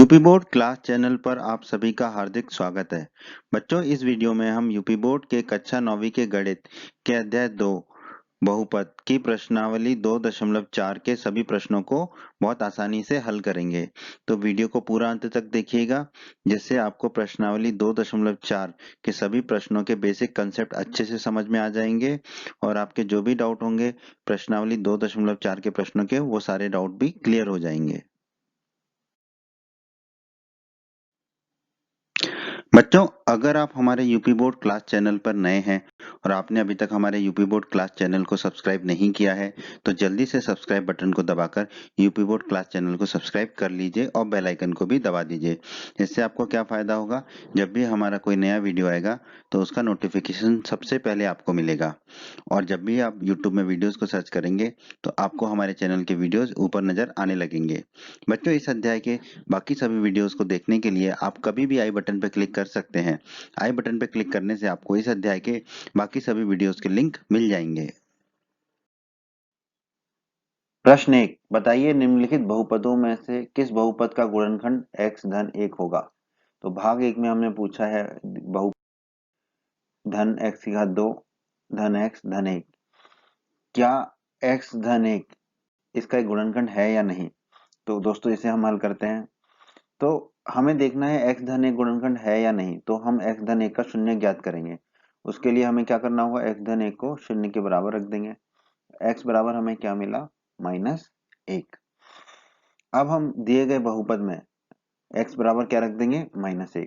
UP board class channel पर आप सभी का हार्दिक स्वागत है। बच्चों, इस वीडियो में हम यूपी बोर्ड के कक्षा 9वीं के गणित के अध्याय 2 बहुपद की प्रश्नावली 2.4 के सभी प्रश्नों को बहुत आसानी से हल करेंगे। तो वीडियो को पूरा अंत तक देखिएगा, जिससे आपको प्रश्नावली 2.4 के सभी प्रश्नों के बेसिक कंसेप्ट अच्छे से समझ में आ जाएंगे और आपके जो भी डाउट होंगे प्रश्नावली 2.4 के प्रश्नों के, वो सारे डाउट भी क्लियर हो जाएंगे। बच्चों, अगर आप हमारे यूपी बोर्ड क्लास चैनल पर नए हैं और आपने अभी तक हमारे यूपी बोर्ड क्लास चैनल को सब्सक्राइब नहीं किया है, तो जल्दी से सब्सक्राइब बटन को दबाकर यूपी बोर्ड क्लास चैनल को सब्सक्राइब कर लीजिए और बेल आइकन को भी दबा दीजिए। इससे आपको क्या फायदा होगा, जब भी हमारा कोई नया वीडियो आएगा तो उसका नोटिफिकेशन सबसे पहले आपको मिलेगा। और जब भी आप यूट्यूब में वीडियोज को सर्च करेंगे तो आपको हमारे चैनल के वीडियोज ऊपर नजर आने लगेंगे। बच्चों, इस अध्याय के बाकी सभी वीडियोस को देखने के लिए आप कभी भी आई बटन पर क्लिक कर सकते हैं। आई बटन पर क्लिक करने से आपको इस अध्याय के बाकी सभी वीडियोस के लिंक मिल जाएंगे। प्रश्न 1, बताइए निम्नलिखित बहुपदों में से किस बहुपद का गुणनखंड x धन 1 होगा। तो भाग 1 में हमने पूछा है बहु धन x की घात 2 धन x धन 1, क्या x धन 1 इसका एक गुणनखंड है या नहीं। तो दोस्तों इसे हम हल करते हैं। तो हमें देखना है x धन 1 गुणनखंड है या नहीं, तो हम x धन 1 का शून्य ज्ञात करेंगे। उसके लिए हमें क्या करना होगा, x धन 1 को शून्य के बराबर रख देंगे। x बराबर हमें क्या मिला, -1। अब हम दिए गए बहुपद में x बराबर क्या रख देंगे, -1।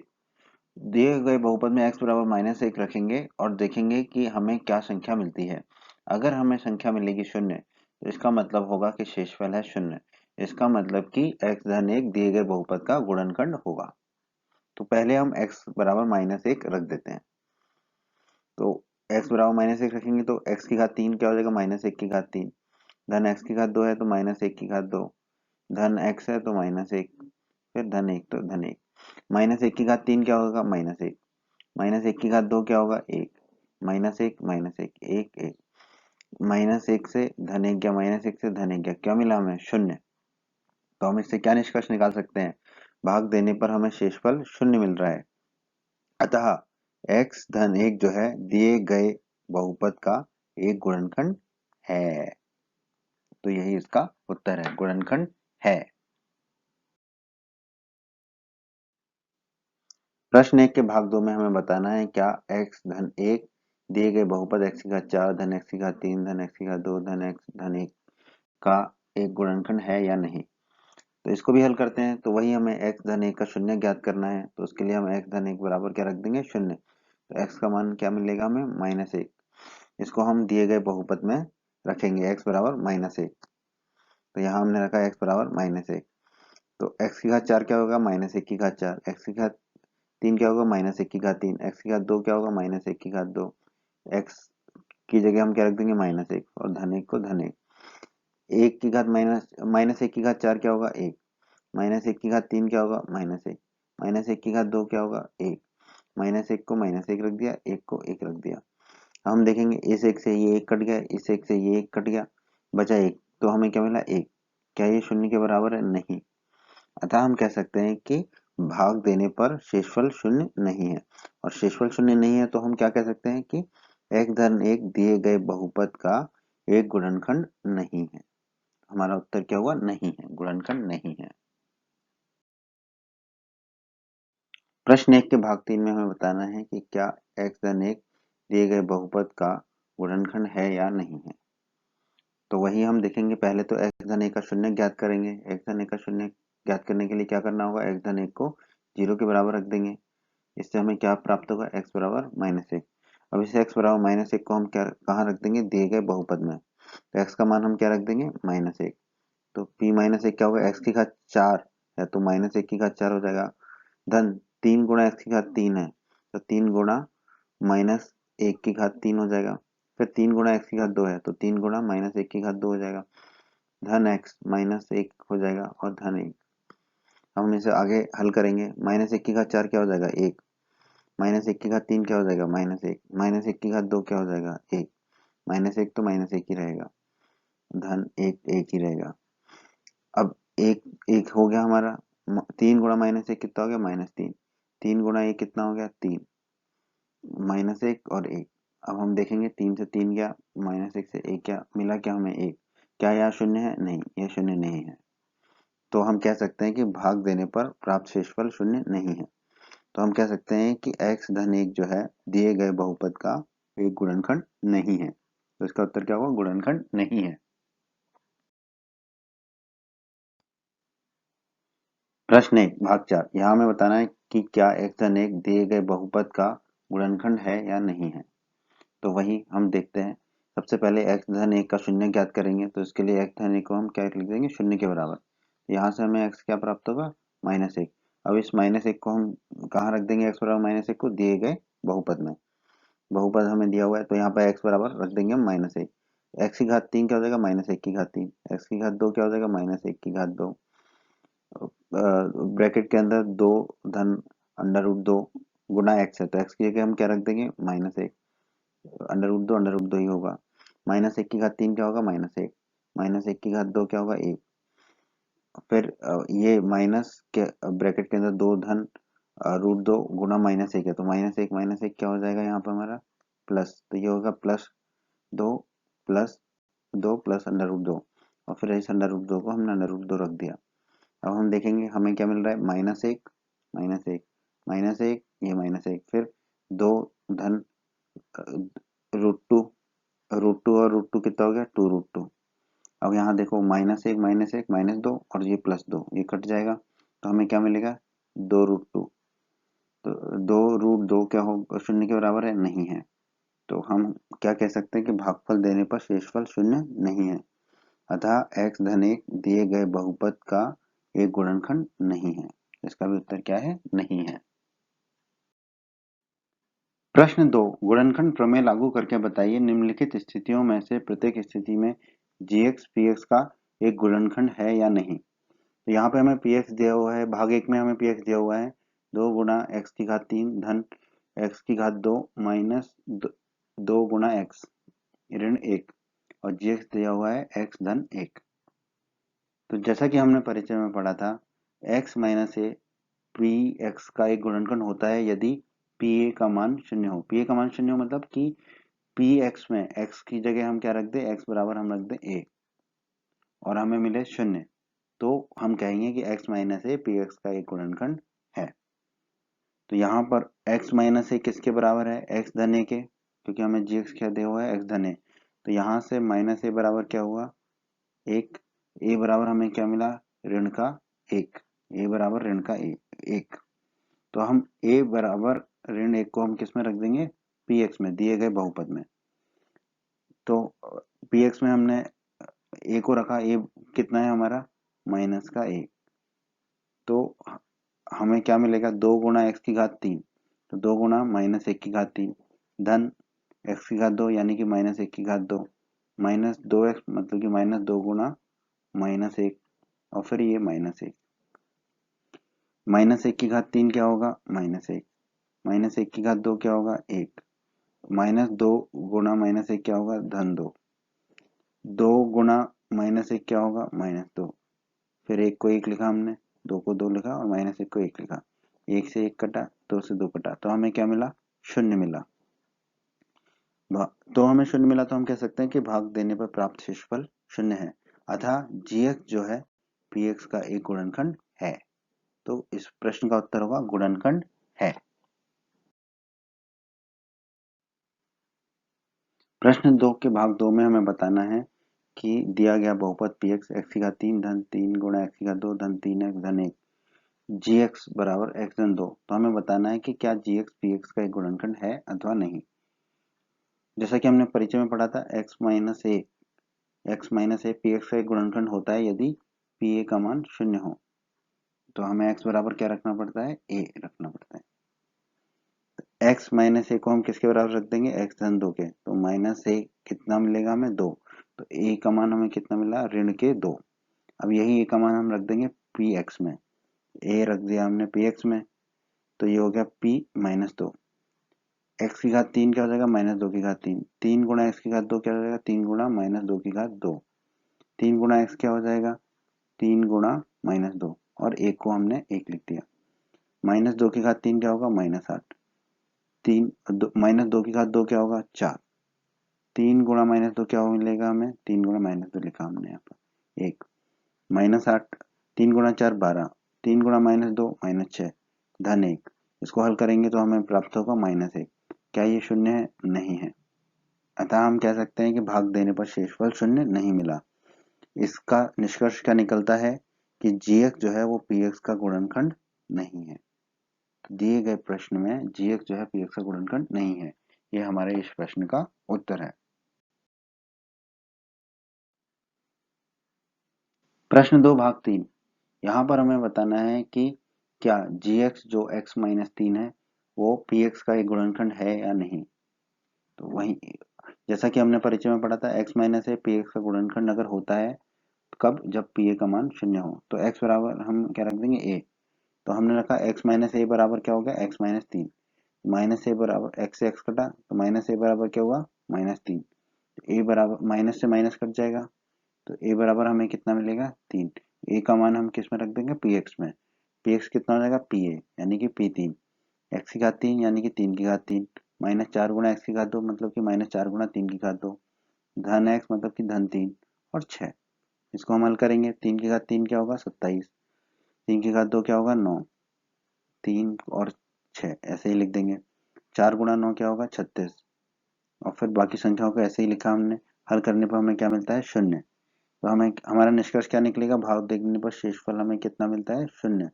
दिए गए बहुपद में x बराबर -1 रखेंगे और देखेंगे कि हमें क्या संख्या मिलती है। अगर हमें संख्या मिलेगी 0, तो इसका मतलब होगा कि शेषफल है 0। इसका मतलब कि x धन 1 दिए गए बहुपद का गुणनखंड होगा। तो पहले हम x बराबर -1 रख देते हैं। तो x बराबर -1 रखेंगे तो x की घात 3 क्या हो जाएगा, -1 की घात 3 धन x की घात 2 है तो -1 की घात 2 धन x है तो -1 फिर धन 1 तो धन 1। -1 की घात 3 क्या होगा, -1 -1 की घात 2 क्या होगा, 1 -1 -1 1 1 -1 से धन 1 गया, -1 से धन 1 गया, क्या मिला हमें, 0। तो हम इससे क्या निष्कर्ष निकाल सकते हैं, भाग देने पर हमें शेषफल 0 मिल रहा है। अतः x धन 1 जो है दिए गए बहुपद का एक गुणनखंड है। तो यही इसका उत्तर है, गुणनखंड है। प्रश्न 1 के भाग 2 में हमें बताना है क्या x धन 1 दिए गए बहुपद x की घात 4 धन x की घात 3 धन x की घात 2 धन x धन 1 का एक गुणनखंड है या नहीं। तो इसको भी हल करते हैं। तो वही हमें x धन 1 का शून्य ज्ञात करना है। तो उसके लिए हम x धन 1 बराबर क्या रख देंगे, 0। तो x का मान क्या मिलेगा हमें, -1। इसको हम दिए गए बहुपद में रखेंगे, x बराबर -1। तो यहाँ हमने रखा x बराबर -1। तो x की घात 4 क्या होगा, -1 की घात 4, x की घात 3 क्या होगा, -1 की घात 3, x की घात 2 क्या होगा, -1 की घात 2, x की जगह हम क्या रख देंगे, -1 और धन 1 को धन 1। 1 की घात -1 की घात 4 क्या होगा, 1 -1 की घात 3 क्या होगा, -1 -1 की घात 2 क्या होगा, 1 -1 को -1 रख दिया, 1 को 1 रख दिया। हम देखेंगे इस 1 से ये 1 कट गया, इस 1 से ये 1 कट गया, बचा 1। तो हमें क्या मिला, 1। क्या ये 0 के बराबर है, नहीं। अतः हम कह सकते हैं कि भाग देने पर शेषफल 0 नहीं है। और शेषफल 0 नहीं है तो हम क्या कह सकते हैं कि x धन 1 दिए गए बहुपद का एक गुणनखंड नहीं है। हमारा उत्तर क्या हुआ, नहीं है, गुणनखंड नहीं है। प्रश्न 1 के भाग 3 में हमें बताना है कि क्या x धन 1 दिए गए बहुपद का गुणनखंड है या नहीं है। तो वही हम देखेंगे। पहले तो x धन 1 का शून्य ज्ञात करेंगे। x धन 1 का शून्य ज्ञात करने के लिए क्या करना होगा, x धन 1 को 0 के बराबर रख देंगे। इससे हमें क्या प्राप्त होगा, x बराबर -1। अब इस x बराबर -1 को हम क्या कहाँ रख देंगे, दिए गए बहुपद में। तो x का मान हम क्या रख देंगे, -1। तो p -1 क्या होगा, x की घात 4 है तो -1 की घात 4 हो जाएगा। धन 3 गुणा x की घात 3 है तो 3 गुणा -1 की घात 3 हो जाएगा। फिर 3 गुणा x की घात 2 है तो 3 गुणा -1 की घात 2 हो जाएगा। धन x -1 हो जाएगा और धन 1। हम इसे आगे हल करेंगे। -1 की घात 4 क्या हो जाएगा, 1 -1 की घात 3 क्या हो जाएगा, -1 -1 की घात 2 क्या हो जाएगा, 1 -1 तो -1 ही रहेगा, धन 1 1 ही रहेगा। अब 1 1 हो गया हमारा, तीन गुणा माइनस एक कितना हो गया, -3। 3 गुणा एक कितना हो गया, 3। -1 और 1। अब हम देखेंगे 3 से 3 गया, -1 से 1 क्या मिला, क्या हमें 1। क्या यहाँ शून्य है, नहीं, यह शून्य नहीं है। तो हम कह सकते हैं कि भाग देने पर प्राप्त शेषफल शून्य नहीं है। तो हम कह सकते हैं कि x धन 1 जो है दिए गए बहुपद का एक गुणनखंड नहीं है। तो इसका उत्तर क्या होगा, गुणनखंड नहीं है। प्रश्न 1 भाग 4, यहाँ हमें बताना है कि क्या x धन 1 दिए गए बहुपद का गुणनखंड है या नहीं है। तो वही हम देखते हैं। सबसे पहले x धन 1 का शून्य ज्ञात करेंगे, तो इसके लिए x धन 1 को हम क्या लिख देंगे, शून्य के बराबर। यहाँ से हमें x क्या प्राप्त होगा, -1। अब इस -1 को हम कहाँ रख देंगे, x बराबर -1 को दिए गए बहुपद में। बहुपद हमें दिया हुआ है तो यहाँ पर x बराबर रख देंगे हम -1। x की घात 3 क्या हो जाएगा, -1 की घात 3। x की घात 2 क्या हो जाएगा, -1 की घात 2। ब्रैकेट के अंदर 2 धन √2 गुना x है, तो x की जगह हम क्या रख देंगे, -1। √2 ही होगा। -1 की घात 3 क्या होगा, -1। -1 की घात 2 क्या होगा, 1। फिर ये माइनस के ब्रैकेट के अंदर 2 धन √2 गुना -1 है, तो -1 क्या हो जाएगा यहाँ पर हमारा, प्लस। तो ये होगा +2 +2 प्लस √2, और फिर इस √2 को हमने √2 रख दिया। अब हम देखेंगे हमें क्या मिल रहा है, -1 -1 -1, ये -1, फिर 2 धन √2, √2 और √2 कितना हो गया, 2√2। अब यहाँ देखो -1 -1 -2 और ये +2, ये कट जाएगा, तो हमें क्या मिलेगा, 2√2। तो 2√2 क्या हो, शून्य के बराबर है, नहीं है। तो हम क्या कह सकते हैं कि भागफल देने पर शेषफल शून्य नहीं है, अतः x धन 1 दिए गए बहुपद का एक गुणनखंड नहीं है। इसका भी उत्तर क्या है, नहीं है। प्रश्न 2, गुणनखंड प्रमेय लागू करके बताइए निम्नलिखित स्थितियों में से प्रत्येक स्थिति में gx px का एक गुणनखंड है या नहीं। तो यहाँ पे हमें px दिया हुआ है, भाग 1 में हमें px दिया हुआ है 2 गुणा x की घात 3 धन x की घात 2 माइनस 2 गुणा x ऋण 1, और gx दिया हुआ है x धन 1। तो जैसा कि हमने परिचय में पढ़ा था, x minus A P x का एक गुणनखंड होता है यदि पी ए का मान शून्य हो। पी ए का मान शून्य हो मतलब कि पी एक्स में एक्स की जगह हम क्या रख दे, एक्स बराबर हम रख दे ए, और हमें मिले शून्य, तो हम कहेंगे कि x minus A P x का एक गुणनखंड है। तो यहाँ पर x माइनस ए किसके बराबर है, x धन ए के, क्योंकि हमें जी एक्स क्या दिया हुआ है, x धन ए। तो यहाँ से माइनस ए बराबर क्या हुआ, एक। ए बराबर हमें क्या मिला, ऋण का 1। ए बराबर ऋण का 1। तो हम a बराबर ऋण 1 को हम किस में रख देंगे, पी एक्स में, दिए गए बहुपद में। तो पी एक्स में हमने a को रखा, a कितना है हमारा, माइनस का 1। तो हमें क्या मिलेगा, 2 गुणा एक्स की घात 3, तो 2 गुणा -1 की घात 3 धन एक्स की घात 2 यानी कि -1 की घात 2 माइनस 2x मतलब कि -2 गुणा -1, और फिर ये -1। -1 की घात 3 क्या होगा, -1। -1 की घात 2 क्या होगा, 1। -2 गुणा -1 क्या होगा, धन 2। 2 गुणा -1 क्या होगा, -2। फिर 1 को 1 लिखा हमने, 2 को 2 लिखा, और -1 को 1 लिखा। 1 से 1 कटा, 2 से 2 कटा, तो हमें क्या मिला, शून्य मिला। तो हमें शून्य मिला, तो हम कह सकते हैं कि भाग देने पर प्राप्त शेषफल शून्य है, अतः gx जो है px का एक गुणनखंड है। तो इस प्रश्न का उत्तर होगा गुणनखंड है। प्रश्न 2 के भाग 2 में हमें बताना है कि दिया गया बहुपद px x की घात 3 धन 3 गुणा x की घात 2 धन 3x धन 1 gx बराबर x धन 2। तो हमें बताना है कि क्या gx px का एक गुणनखंड है अथवा नहीं। जैसा कि हमने परिचय में पढ़ा था, x माइनस ए px का एक गुणनखंड होता है यदि pa का मान शून्य हो। तो हमें x बराबर क्या रखना पड़ता है, a रखना पड़ता है। x माइनस ए को हम किसके बराबर रख देंगे, x धन 2 के, तो माइनस ए कितना मिलेगा हमें, 2। तो a का मान हमें कितना मिला, ऋण के 2। अब यही a का मान हम रख देंगे पी एक्स में, a रख दिया हमने पी एक्स में, तो ये हो गया p -2। x की घात 3 क्या हो जाएगा, -2 की घात 3। 3 गुणा x की घात 2 क्या हो जाएगा, 3 गुणा -2 की घात 2। 3 गुणा x क्या हो जाएगा, 3 गुणा -2, और एक को हमने 1 लिख दिया। -2 की घात 3 क्या होगा? -8। -2 की घात 2 क्या होगा? 4। 3 गुणा -2 क्या मिलेगा हमें? 3 गुणा -2 लिखा हमने यहाँ पर 1। -8 3 गुणा 4 12। 3 गुणा -2 -6 धन 1। इसको हल करेंगे तो हमें प्राप्त होगा -1। क्या ये शून्य है? नहीं है। अतः हम कह सकते हैं कि भाग देने पर शेषफल शून्य नहीं मिला। इसका निष्कर्ष क्या निकलता है कि gx जो है वो px का गुणनखंड नहीं है। तो दिए गए प्रश्न में gx जो है px का गुणनखंड नहीं है। ये हमारे इस प्रश्न का उत्तर है। प्रश्न 2 भाग 3। यहाँ पर हमें बताना है कि क्या gx जो x माइनस 3 है वो px का एक गुणनखंड है या नहीं। तो वही जैसा कि हमने परिचय में पढ़ा था x माइनस ए px का गुणनखंड अगर होता है कब? जब pa का मान शून्य हो। तो x बराबर हम क्या रख देंगे? a। तो हमने रखा x माइनस ए बराबर क्या हो गया? x minus 3। माइनस ए बराबर x से x कटा तो माइनस ए बराबर क्या हुआ? -3। ए बराबर माइनस से माइनस कट जाएगा तो ए बराबर हमें कितना मिलेगा? 3। ए का मान हम किस में रख देंगे? px में। px कितना हो जाएगा? pa यानी कि p3। x की घात 3 यानी कि 3 की घात 3 -4 गुणा x की घात 2 मतलब कि -4 गुणा 3 की घात 2 धन x मतलब कि धन 3 और 6। इसको हम हल करेंगे। 3 की घात 3 क्या होगा? 27। 3 की घात 2 क्या होगा? 9। 3 और 6 ऐसे ही लिख देंगे। 4 गुणा 9 क्या होगा? 36। और फिर बाकी संख्याओं को ऐसे ही लिखा हमने। हल करने पर हमें क्या मिलता है? शून्य। तो हमें हमारा निष्कर्ष क्या निकलेगा? भाग देखने पर शेषफल हमें कितना मिलता है? शून्य।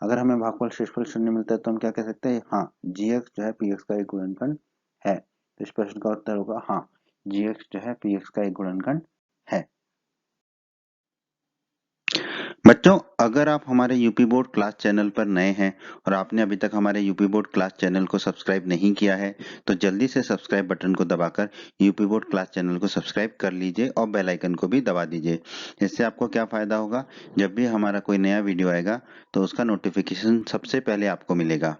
अगर हमें भागफल शेषफल शून्य मिलता है तो हम क्या कह सकते हैं? हाँ, gx जो है px का एक गुणनखंड है। तो इस प्रश्न का उत्तर होगा हाँ, gx जो है px का एक गुणनखंड है। बच्चों, अगर आप हमारे यूपी बोर्ड क्लास चैनल पर नए हैं और आपने अभी तक हमारे यूपी बोर्ड क्लास चैनल को सब्सक्राइब नहीं किया है तो जल्दी से सब्सक्राइब बटन को दबाकर यूपी बोर्ड क्लास चैनल को सब्सक्राइब कर लीजिए और बेल आइकन को भी दबा दीजिए। इससे आपको क्या फायदा होगा? जब भी हमारा कोई नया वीडियो आएगा तो उसका नोटिफिकेशन सबसे पहले आपको मिलेगा।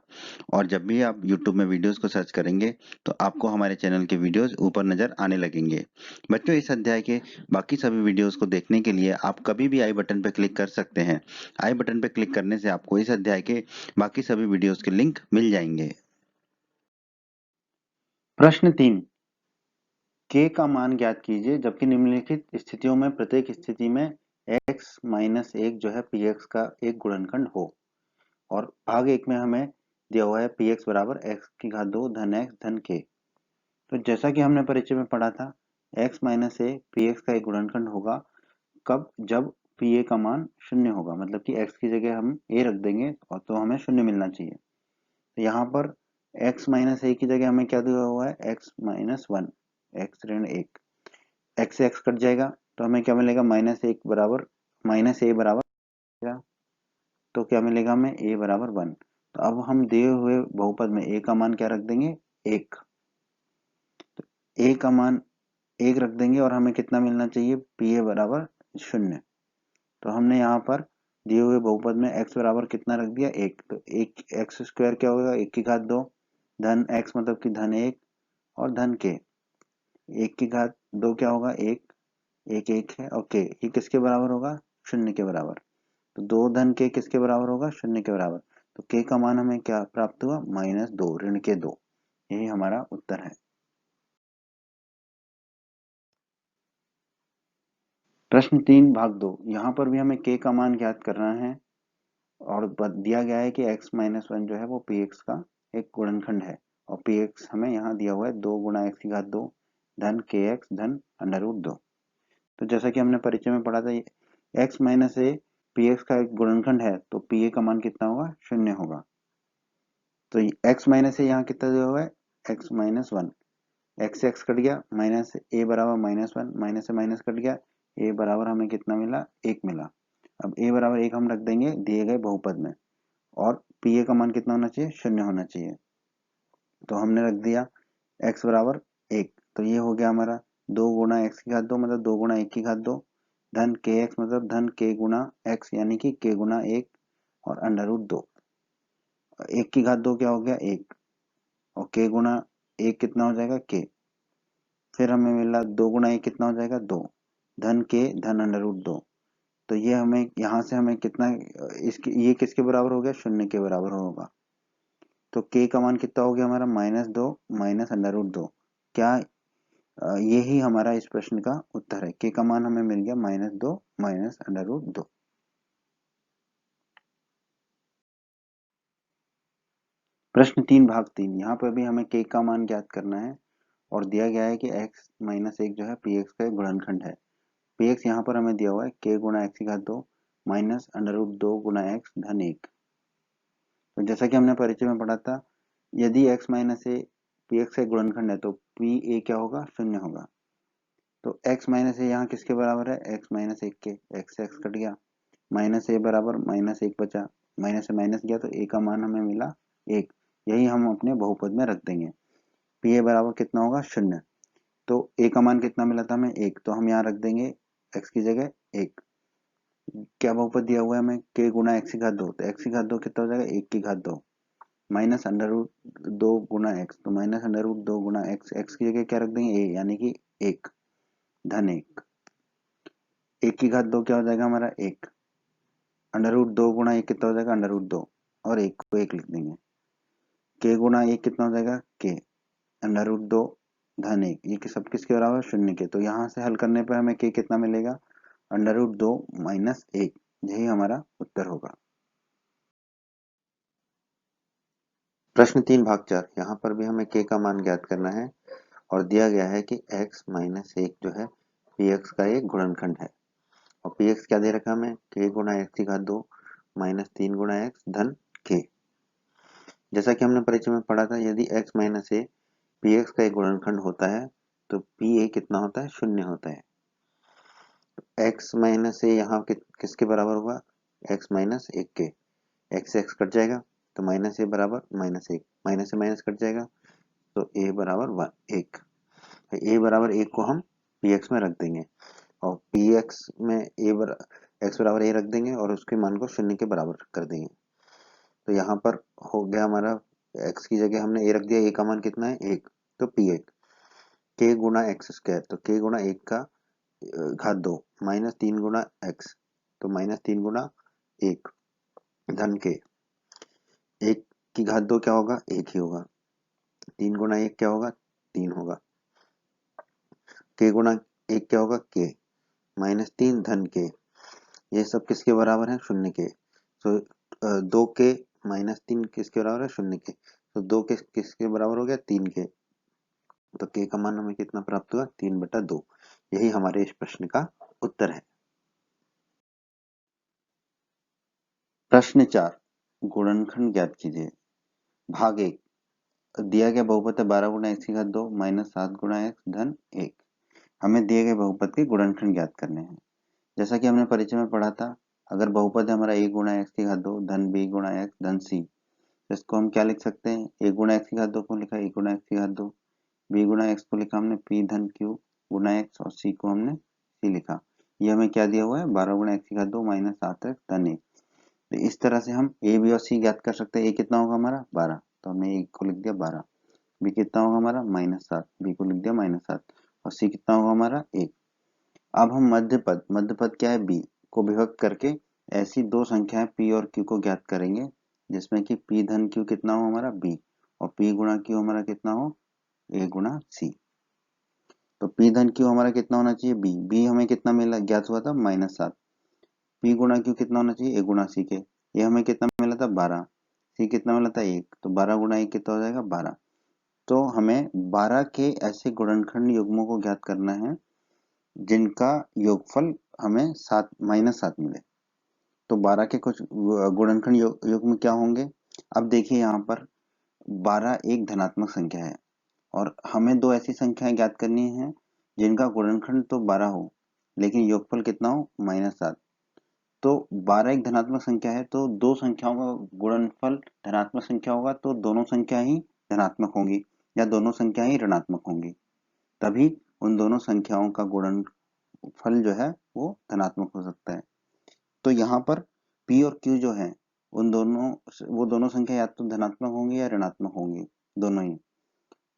और जब भी आप यूट्यूब में वीडियोस को सर्च करेंगे तो आपको हमारे चैनल के वीडियोस ऊपर नजर आने लगेंगे। बच्चों, इस अध्याय के बाकी सभी वीडियोस को देखने के लिए आप कभी भी आई बटन पर क्लिक कर सकते हैं। आई बटन पर क्लिक करने से आपको इस अध्याय के बाकी सभी वीडियोस के लिंक मिल जाएंगे। प्रश्न 3, k का मान ज्ञात कीजिए जबकि निम्नलिखित स्थितियों में प्रत्येक स्थिति में x माइनस 1 जो है px का एक गुणनखंड हो। और भाग 1 में हमें दिया हुआ है px बराबर x की घात 2 धन x धन k। तो जैसा कि हमने परिचय में पढ़ा था x माइनस ए px का एक गुणनखंड होगा कब? जब pa का मान शून्य होगा। मतलब कि x की जगह हम a रख देंगे और तो हमें शून्य मिलना चाहिए। तो यहाँ पर x माइनस ए की जगह हमें क्या दिया हुआ है? x माइनस 1, x ऋण 1। x से x कट जाएगा तो हमें क्या मिलेगा? माइनस एक बराबर माइनस ए बराबर, तो क्या मिलेगा हमें? a बराबर 1। तो अब हम दिए हुए बहुपद में a का मान क्या रख देंगे? 1। तो a का मान 1 रख देंगे और हमें कितना मिलना चाहिए? pa बराबर 0। तो हमने यहाँ पर दिए हुए बहुपद में x बराबर कितना रख दिया? 1। तो एक एक्स स्क्वायर क्या होगा? 1 की घात 2 धन x मतलब कि धन 1 और धन k। 1 की घात 2 क्या होगा? 1। 1 1 है और k ये किसके बराबर होगा? 0 के बराबर। तो 2 धन k किसके बराबर होगा? 0 के बराबर। तो k का मान हमें क्या प्राप्त हुआ? -2 ऋण के 2। यही हमारा उत्तर है। प्रश्न 3 भाग 2। यहाँ पर भी हमें k का मान ज्ञात करना है और दिया गया है कि x माइनस 1 जो है वो px का एक गुणनखंड है और px हमें यहाँ दिया हुआ है 2 गुणा x की घात 2 धन kx धन √2। तो जैसा कि हमने परिचय में पढ़ा था x माइनस ए px का एक गुणनखंड है तो pa का मान कितना होगा? 0 होगा। तो x माइनस ए यहाँ कितना दिया हुआ है? x minus 1। x से x कट गया माइनस ए बराबर -1 माइनस से माइनस कट गया a बराबर हमें कितना मिला? 1 मिला। अब a बराबर 1 हम रख देंगे दिए गए बहुपद में और pa का मान कितना होना चाहिए? 0 होना चाहिए। तो हमने रख दिया x बराबर 1। तो ये हो गया हमारा 2 गुणा x की घात 2 मतलब 2 गुणा 1 की घात 2 धन kx मतलब धन k गुणा x यानी कि k गुणा 1 और √2। 1 की घात 2 क्या हो गया? 1 और k गुणा 1 कितना हो जाएगा? k। फिर हमें मिला 2 गुणा 1 कितना हो जाएगा? 2 धन k धन √2। तो ये हमें यहाँ से हमें कितना इसके ये किसके बराबर हो गया, शून्य के बराबर होगा। तो k का मान कितना हो गया हमारा, -2 माइनस √2। क्या यही हमारा इस प्रश्न का उत्तर है। k का मान हमें मिल गया -2 माइनस √2। प्रश्न 3 भाग 3, यहाँ पर भी हमें k का मान ज्ञात करना है और दिया गया है कि x - 1 जो है px का एक गुणनखंड है। px यहाँ पर हमें दिया हुआ है k गुणा x की घात 2 माइनस √2 गुणा x धन 1। तो जैसा कि हमने परिचय में पढ़ा था, यदि x माइनस ए px का एक गुणनखंड है तो pa क्या होगा, शून्य होगा। तो x माइनस ए यहाँ किसके बराबर है, x माइनस 1 के, x से x कट गया, माइनस ए बराबर -1 बचा, माइनस से माइनस गया तो a का मान हमें मिला 1। यही हम अपने बहुपद में रख देंगे। pa बराबर कितना होगा, शून्य। तो a का मान कितना मिला था हमें, 1, तो हम यहाँ रख देंगे x की जगह 1। क्या बहुपद दिया हुआ है हमें, k गुना x की घात 2, तो x की घात 2 कितना हो जाएगा, 1 की घात 2 माइनस √2 गुना x, तो माइनस √2 गुना x की जगह क्या रख देंगे, a, यानी कि 1 धन 1। 1 की घात 2 क्या हो जाएगा हमारा, 1। √2 गुना 1 कितना हो जाएगा, √2 और 1 को 1 लिख देंगे। k गुना 1 कितना हो जाएगा, k √2 धन 1, ये सब किसके बराबर, शून्य के। तो यहाँ से हल करने पर हमें k कितना मिलेगा, √2 माइनस 1। यही हमारा उत्तर होगा। प्रश्न 3 भाग 4, यहाँ पर भी हमें k का मान ज्ञात करना है और दिया गया है कि x माइनस 1 जो है px का एक गुणनखंड है और px क्या दे रखा है हमें, k गुना x की घात 2 माइनस 3 गुना x धन k। जैसा कि हमने परिचय में पढ़ा था, यदि x माइनस a px का एक गुणनखंड होता है तो pa कितना होता है, शून्य होता है। x माइनस a यहाँ किसके बराबर होगा, x माइनस 1 के, x से x कट जाएगा तो माइनस a बराबर -1, माइनस से माइनस कट जाएगा तो a बराबर 1। a बराबर 1 को हम px में रख देंगे और px में x बराबर a रख देंगे और उसके मान को शून्य के बराबर कर देंगे। तो यहाँ पर हो गया हमारा, x की जगह हमने a रख दिया, a का मान कितना है, 1, तो p1 k गुना x स्क्वायर, तो k गुना 1 का घात 2 माइनस 3 गुना x, तो माइनस 3 गुना 1 धन k। 1 की घात 2 क्या होगा, 1 ही होगा। 3 गुना 1 क्या होगा, 3 होगा। k गुना 1 क्या होगा, k माइनस 3 धन k। ये सब किसके बराबर है, शून्य के। तो 2 के माइनस 3 किसके बराबर है, शून्य के। तो 2 के किसके बराबर हो गया, 3 के। तो k का मान हमें कितना प्राप्त हुआ, 3/2। यही हमारे इस प्रश्न का उत्तर है। प्रश्न 4, गुणनखंड ज्ञात कीजिए। भाग 1, दिया गया बहुपद है 12 गुना x की घात 2 माइनस 7 गुना x धन 1। हमें दिए गए बहुपद के गुणनखंड ज्ञात करने हैं। जैसा कि हमने परिचय में पढ़ा था, अगर बहुपद है हमारा a गुना x की घात 2 धन b गुना x धन c, तो इसको हम क्या लिख सकते हैं, a गुना x की घात 2 को लिखा a गुना x की घात 2, b गुना x को लिखा हमने p धन q गुना x और c को हमने c लिखा। ये हमें क्या दिया हुआ है, 12 गुना x की घात 2 माइनस 7x धन 1। तो इस तरह से हम a b और c ज्ञात कर सकते हैं। a कितना होगा हमारा, 12, तो हमने a को लिख दिया 12। b कितना होगा हमारा, -7, b को लिख दिया -7 और c कितना होगा हमारा, 1। अब हम मध्यपद क्या है, b को विभक्त करके ऐसी दो संख्याएं p और q को ज्ञात करेंगे जिसमें कि p धन q कितना हो हमारा, b, और p गुणा q हमारा कितना हो, a गुणा c। तो p धन q हमारा कितना होना चाहिए, b हमें कितना मिला, ज्ञात हुआ था -7। p गुणा q कितना होना चाहिए, a गुणा c के, ये हमें कितना मिला था 12, c कितना मिला था 1, तो 12 गुणा 1 कितना हो जाएगा 12। तो हमें 12 के ऐसे गुणनखंड युग्मों को ज्ञात करना है जिनका योगफल हमें -7 मिले। तो 12 के कुछ गुणनखंड युग्म क्या होंगे। अब देखिए यहाँ पर 12 एक धनात्मक संख्या है और हमें दो ऐसी संख्याएं ज्ञात करनी है जिनका गुणनखंड तो 12 हो लेकिन योगफल कितना हो, -7। तो 12 एक धनात्मक संख्या है तो दो संख्याओं का गुणनफल धनात्मक संख्या होगा तो दोनों संख्या ही धनात्मक होंगी या दोनों संख्या ही ऋणात्मक होंगी, तभी उन दोनों संख्याओं का गुणनफल जो है वो धनात्मक हो सकता है। तो यहाँ पर p और q जो है वो दोनों संख्या या तो धनात्मक होंगी या ऋणात्मक होंगी, दोनों ही,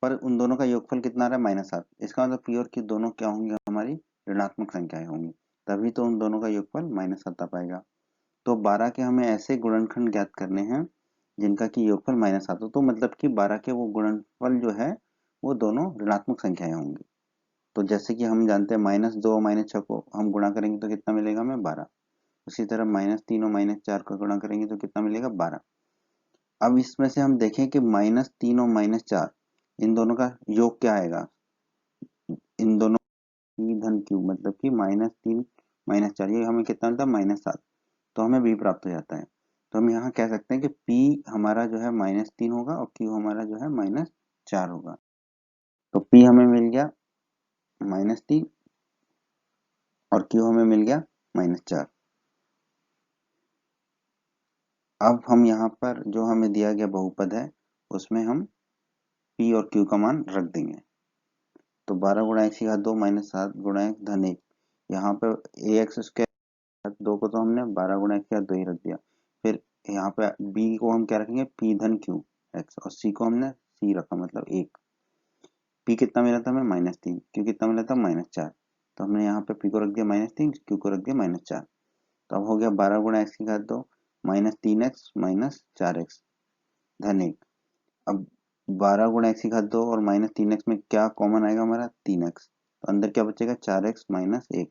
पर उन दोनों का योगफल कितना आ रहा है, -7। इसका मतलब p और q दोनों क्या होंगे, हमारी ऋणात्मक संख्याएं होंगी, तभी तो उन दोनों का योगफल माइनस आता पाएगा। तो 12 के हमें ऐसे गुणनखंड ज्ञात करने हैं जिनका कि योगफल माइनस आता, तो मतलब कि 12 के वो गुणनफल जो है वो दोनों ऋणात्मक संख्याएं होंगी। तो जैसे कि हम जानते हैं -2 और -6 को हम गुणा करेंगे तो कितना मिलेगा हमें 12। उसी तरह -3 और -4 को गुणा करेंगे तो कितना मिलेगा 12। अब इसमें से हम देखें कि -3 और -4 इन दोनों का योग क्या आएगा। इन दोनों p धन q मतलब कि -3 -4 ये हमें कितना मिलता है -7। तो हमें b प्राप्त हो जाता है। तो हम यहाँ कह सकते हैं कि p हमारा जो है -3 होगा और q हमारा जो है -4 होगा। तो p हमें मिल गया -3 और q हमें मिल गया -4। अब हम यहाँ पर जो हमें दिया गया बहुपद है उसमें हम p और q का मान रख देंगे। तो 12 गुणा x की घात 2 -7 गुणा x धन 1, यहाँ पे ax स्क्वायर 2 को तो हमने 12 गुणा x की घात 2 ही रख दिया। फिर यहाँ पे b को हम क्या रखेंगे p धन q x और c को हमने c रखा मतलब 1। p कितना मिला था हमें -3, q कितना मिला था -4। तो हमने यहाँ पे p को रख दिया -3, q को रख दिया -4। तो अब हो गया 12 गुणा x की घात 2 -3x -4x धन 1। अब 12 गुणा एक्स की घात 2 और -3x में क्या कॉमन आएगा हमारा 3x। तो अंदर क्या बचेगा 4x -1।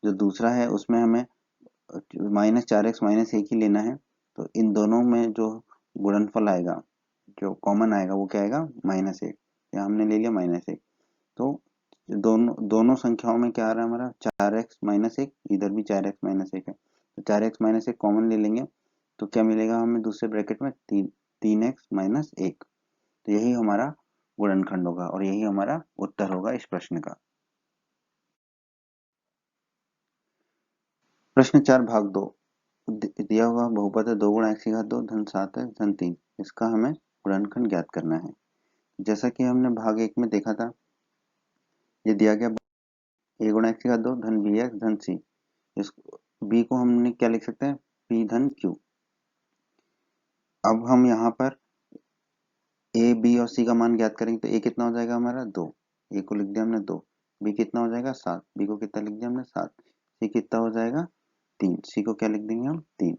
जो दूसरा है उसमें हमें -4x -1 ही लेना है। तो इन दोनों में जो गुणनफल आएगा जो कॉमन आएगा वो क्या आएगा -1। यहाँ हमने ले लिया -1। तो दोनों दोनों संख्याओं में क्या आ रहा है हमारा 4x -1, इधर भी 4x -1 है। तो 4x -1 कॉमन ले लेंगे तो क्या मिलेगा हमें दूसरे ब्रैकेट में 3x -1। तो यही हमारा गुणनखंड होगा और यही हमारा उत्तर होगा इस प्रश्न का। प्रश्न 4 भाग 2 दिया हुआ बहुपद है 2 गुणा एक्स की घात 2 धन 7 है धन 3। इसका हमें गुणनखंड ज्ञात करना है। जैसा कि हमने भाग 1 में देखा था, ये दिया गया a गुणा एक्स की घात 2 धन बी एक्स धन सी। इस b को हमने क्या लिख सकते हैं p धन q। अब हम यहाँ पर a b और c का मान ज्ञात करेंगे तो a कितना हो जाएगा हमारा 2, a को लिख दिया हमने 2। b कितना हो जाएगा 7, b को कितना लिख दिया हमने 7। c कितना हो जाएगा 3, c को क्या लिख देंगे हम 3।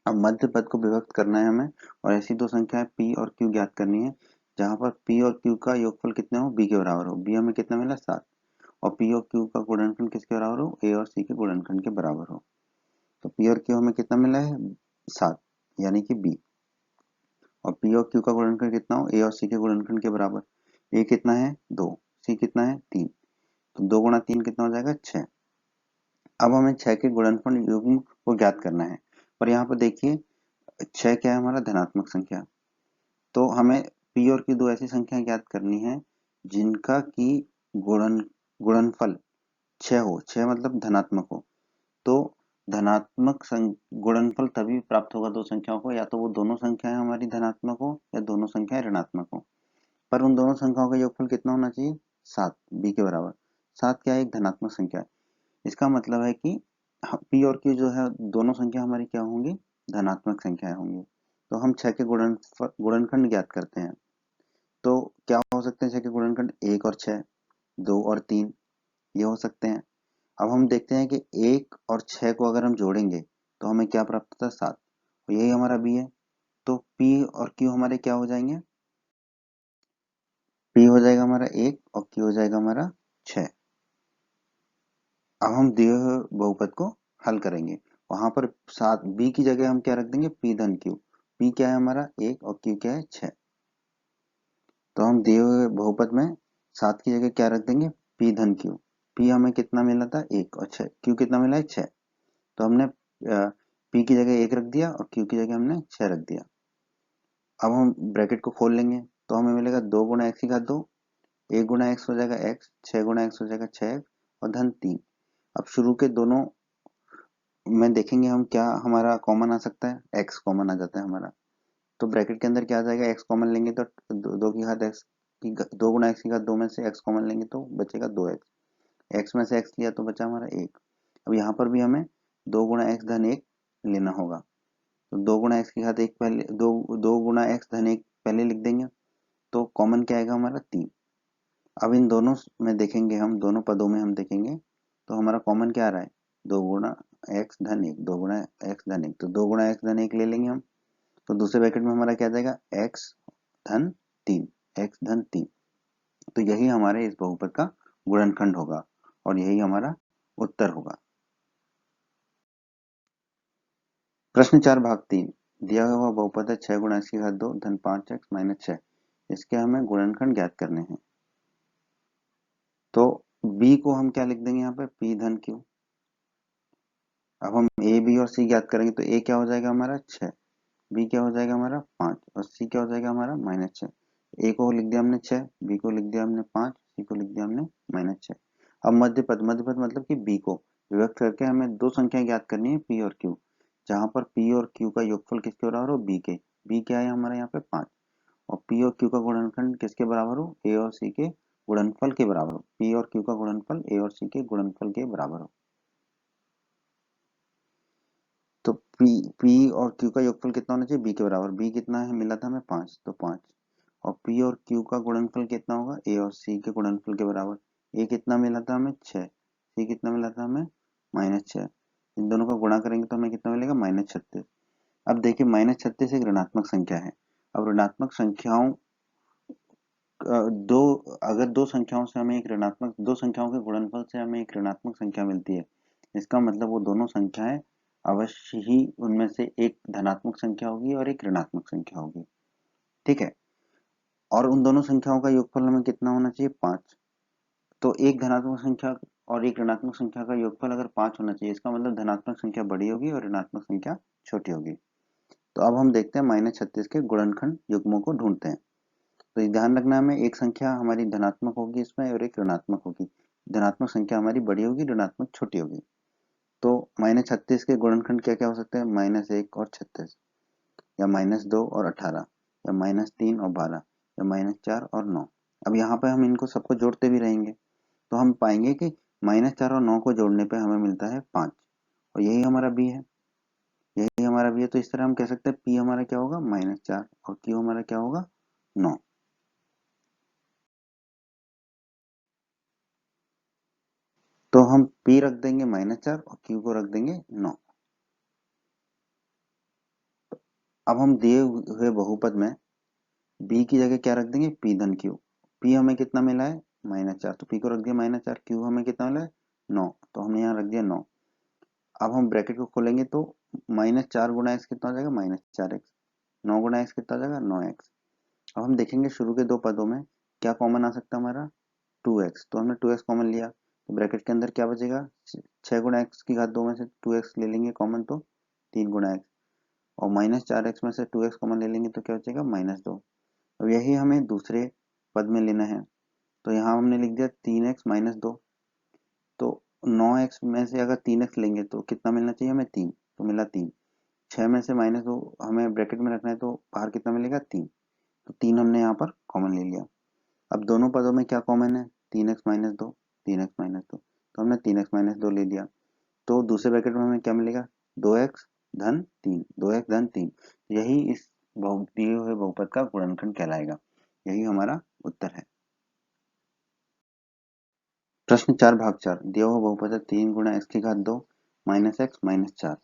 अब मध्य पद को विभक्त करना है हमें और ऐसी दो संख्याएं p और q ज्ञात करनी है जहां पर p और q का योगफल कितना हो b के बराबर हो। b हमें कितना मिला 7 और p और q का गुणनखंड किसके बराबर हो a और c के गुणनखंड के बराबर हो। तो p और q हमें कितना मिला है 7 यानी कि b, और p और q का गुणनखंड कितना हो a और c के गुणनखंड के बराबर। a कितना है 2, c कितना है 3, तो 2 गुणा 3 कितना हो जाएगा 6। अब हमें 6 के गुणनफल युग्म को ज्ञात करना है। पर यहाँ पर देखिए 6 क्या है हमारा धनात्मक संख्या। तो हमें p और q दो ऐसी संख्याएं ज्ञात करनी है जिनका की गुणनफल 6 हो, 6 मतलब धनात्मक हो। तो धनात्मक गुणनफल तभी प्राप्त होगा दो संख्याओं को, या तो वो दोनों संख्याएं हमारी धनात्मक हो या दोनों संख्याएं ऋणात्मक हो। पर उन दोनों संख्याओं का योगफल कितना होना चाहिए 7, b के बराबर। 7 क्या है एक धनात्मक संख्या है। इसका मतलब है कि p और q जो है दोनों संख्या हमारी क्या होंगी धनात्मक संख्याएं होंगी। तो हम 6 के गुणनखंड ज्ञात करते हैं। तो क्या हो सकते हैं 6 के गुणनखंड 1 और 6, 2 और 3 ये हो सकते हैं। अब हम देखते हैं कि 1 और 6 को अगर हम जोड़ेंगे तो हमें क्या प्राप्त होता है 7, तो यही हमारा b है। तो p और q हमारे क्या हो जाएंगे, p हो जाएगा हमारा 1 और q हो जाएगा हमारा 6। अब हम दिए हुए बहुपद को हल करेंगे। वहां पर 7 b की जगह हम क्या रख देंगे p धन q। p क्या है हमारा 1 और q क्या है 6। तो हम दिए हुए बहुपद में 7 की जगह क्या रख देंगे p धन q। p हमें कितना मिला था 1 और 6, q कितना मिला है 6। तो हमने p की जगह 1 रख दिया और q की जगह हमने 6 रख दिया। अब हम ब्रैकेट को खोल लेंगे तो हमें मिलेगा 2 गुणा एक्स की घात 2, 1 गुणा एक्स हो जाएगा x, 6 गुणा एक्स हो जाएगा 6 और धन 3। अब शुरू के दोनों में देखेंगे हम क्या हमारा कॉमन आ सकता है, x कॉमन आ जाता है हमारा। तो ब्रैकेट के अंदर क्या आ जाएगा x कॉमन लेंगे तो 2 की घात x की 2 गुणा एक्स की घात 2 में से x कॉमन लेंगे तो बचेगा 2x, x में से x लिया तो बचा हमारा 1। अब यहाँ पर भी हमें 2 गुणा एक्स धन 1 लेना होगा। तो 2 गुणा एक्स की घात 1 पहले 2 गुणा एक्स धन 1 पहले लिख देंगे तो कॉमन क्या आएगा हमारा 3। अब इन दोनों में देखेंगे हम दोनों पदों में हम देखेंगे तो हमारा कॉमन क्या आ रहा है, 2 गुणा एक्स धन 1, 2 गुणा एक्स धन 1, तो 2 गुणा एक्स धन 1 ले लेंगे हम। तो दूसरे ब्रैकेट में हमारा क्या आ जाएगा, एक्स धन 3, एक्स धन 3। तो यही हमारे इस बहुपद का गुणनखंड होगा और यही हमारा उत्तर होगा। प्रश्न 4 भाग 3, दिया हुआ बहुपद है 6 गुणा एक्स की घात 2 धन 5 एक्स माइनस 6, इसके हमें गुणनखंड ज्ञात करने हैं। तो b को हम क्या लिख देंगे यहाँ पे, p धन q। अब हम a b और c ज्ञात करेंगे तो a क्या हो जाएगा हमारा 6, b क्या हो जाएगा हमारा 5 और c क्या हो जाएगा हमारा -6। a को लिख दिया हमने 6, b को लिख दिया हमने 5, c को लिख दिया हमने -6। अब मध्यपद, मध्यपद मतलब कि b को विभक्त करके हमें दो संख्याएं ज्ञात करनी है p और q, जहां पर p और q का योगफल किसके बराबर हो, b के। b क्या है हमारे यहाँ पे 5 और p और q का गुणनखंड किसके बराबर हो, a और c के गुणनफल के बराबर हो। p और q का गुणनफल a और c के गुणनफल के बराबर हो। तो p और q का योगफल कितना होना चाहिए, b के बराबर। b कितना है मिला था हमें 5, तो 5 और p और q का गुणनफल कितना होगा, a और c के गुणनफल के बराबर। a कितना मिला था हमें 6, c कितना मिला था हमें -6। इन दोनों का गुणा करेंगे तो हमें कितना मिलेगा -36। अब देखिए -36 एक ऋणात्मक संख्या है। अब ऋणात्मक संख्याओं दो अगर दो संख्याओं से हमें एक ऋणात्मक, दो संख्याओं के गुणनफल से हमें एक ऋणात्मक संख्या मिलती है, इसका मतलब वो दोनों संख्याएं अवश्य ही उनमें से एक धनात्मक संख्या होगी और एक ऋणात्मक संख्या होगी। ठीक है, और उन दोनों संख्याओं का योगफल हमें कितना होना चाहिए, 5। तो एक धनात्मक संख्या और एक ऋणात्मक संख्या का योगफल अगर 5 होना चाहिए, इसका मतलब धनात्मक संख्या बड़ी होगी और ऋणात्मक संख्या छोटी होगी। तो अब हम देखते हैं -36 के गुणनखंड युग्मों को ढूंढते हैं। तो ध्यान रखना हमें, एक संख्या हमारी धनात्मक होगी इसमें और एक ऋणात्मक होगी। धनात्मक संख्या हमारी बड़ी होगी, ऋणात्मक छोटी होगी। तो -36 के गुणनखंड क्या क्या हो सकते हैं, -1 और 36, या -2 और 18, या -3 और 12, या -4 और 9। अब यहाँ पे हम इनको सबको जोड़ते भी रहेंगे तो हम पाएंगे कि -4 और 9 को जोड़ने पे हमें मिलता है 5 और यही हमारा बी है, यही हमारा बी है। तो इस तरह हम कह सकते हैं पी हमारा क्या होगा, -4 और क्यू हमारा क्या होगा, 9। तो हम P रख देंगे -4 और Q को रख देंगे 9। अब हम दिए हुए बहुपद में B की जगह क्या रख देंगे, P धन Q। P हमें कितना मिला है, -4, तो P को रख दिया -4, Q हमें कितना मिला है 9, तो हमने यहाँ रख दिया 9। अब हम ब्रैकेट को खोलेंगे तो -4 गुणा x कितना हो जाएगा, -4x। 9 गुणा x कितना हो जाएगा, 9x। अब हम देखेंगे शुरू के दो पदों में क्या कॉमन आ सकता है हमारा, 2x, तो हमने 2x कॉमन लिया तो ब्रैकेट के अंदर क्या बचेगा, 6 गुणा एक्स की घात 2 में से 2x ले लेंगे कॉमन तो 3 गुणा एक्स, और -4x में से 2x कॉमन ले लेंगे तो क्या बचेगा, -2। अब यही हमें दूसरे पद में लेना है तो यहाँ हमने लिख दिया 3x - 2। तो 9x में से अगर 3x लेंगे तो कितना मिलना चाहिए हमें, 3, तो मिला 3। 6 में से -2 हमें ब्रैकेट में रखना है तो बाहर कितना मिलेगा, 3, तो 3 हमने यहाँ पर कॉमन ले लिया। अब दोनों पदों में क्या कॉमन है, 3x - 2, 3x - 2, तो हमने 3x - 2 ले लिया। तो दूसरे ब्रैकेट में हमें क्या मिलेगा, 2x धन 3, 2x धन 3। यही इस दिए हुए बहुपद का गुणनखंड कहलाएगा। यही हमारा उत्तर है। प्रश्न 4 भाग 4, दिया हुआ बहुपद है 3 गुणा एक्स की घात 2 -x -4,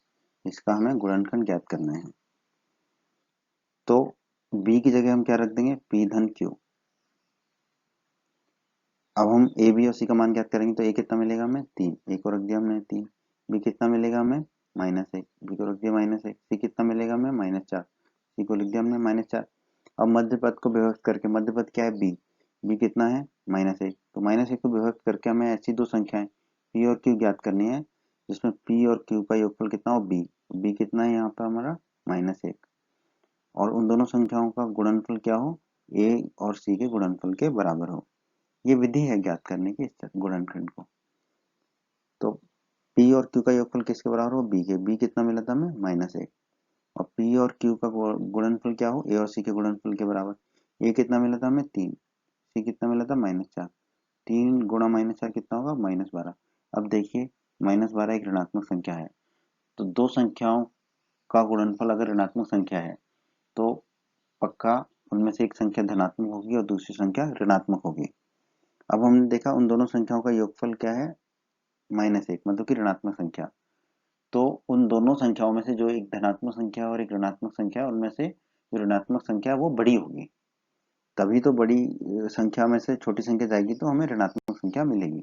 इसका हमें गुणनखंड ज्ञात करना है। तो b की जगह हम क्या रख देंगे, p धन q। अब हम ए बी और सी का मान ज्ञात करेंगे तो ए कितना मिलेगा हमें, 3, ए को रख दिया हमने 3। बी कितना मिलेगा हमें, -1, बी को रख दिया -1। सी कितना मिलेगा हमें, -4, सी को लिख दिया हमने -4। अब मध्य पद को विभक्त करके, मध्य पद क्या है, बी, बी कितना है -1, तो -1 को विभक्त करके हमें ऐसी दो संख्याएं पी और क्यू ज्ञात करनी है जिसमें पी और क्यू का योगफल कितना हो, बी। बी कितना है यहाँ पर हमारा -1, और उन दोनों संख्याओं का गुणनफल क्या हो, ए और सी के गुणनफल के बराबर हो। ये विधि है ज्ञात करने की इस गुणनखंड को। तो P और Q का योगफल किसके बराबर हो, B के। B कितना मिला था हमें, -1, और P और Q का गुणनफल क्या हो, A और C के गुणनफल के बराबर। A कितना मिला था हमें, 3, C कितना मिला था -4, 3 गुणा -4 कितना होगा, -12। अब देखिए -12 एक ऋणात्मक संख्या है, तो दो संख्याओं का गुणनफल अगर ऋणात्मक संख्या है तो पक्का उनमें से एक संख्या धनात्मक होगी और दूसरी संख्या ऋणात्मक होगी। अब हमने देखा उन दोनों संख्याओं का योगफल क्या है, -1 मतलब कि ऋणात्मक संख्या। तो उन दोनों संख्याओं में से जो एक धनात्मक संख्या है और एक ऋणात्मक संख्या है, उनमें से जो ऋणात्मक संख्या है वो बड़ी होगी, तभी तो बड़ी संख्या में से छोटी संख्या जाएगी तो हमें ऋणात्मक संख्या मिलेगी।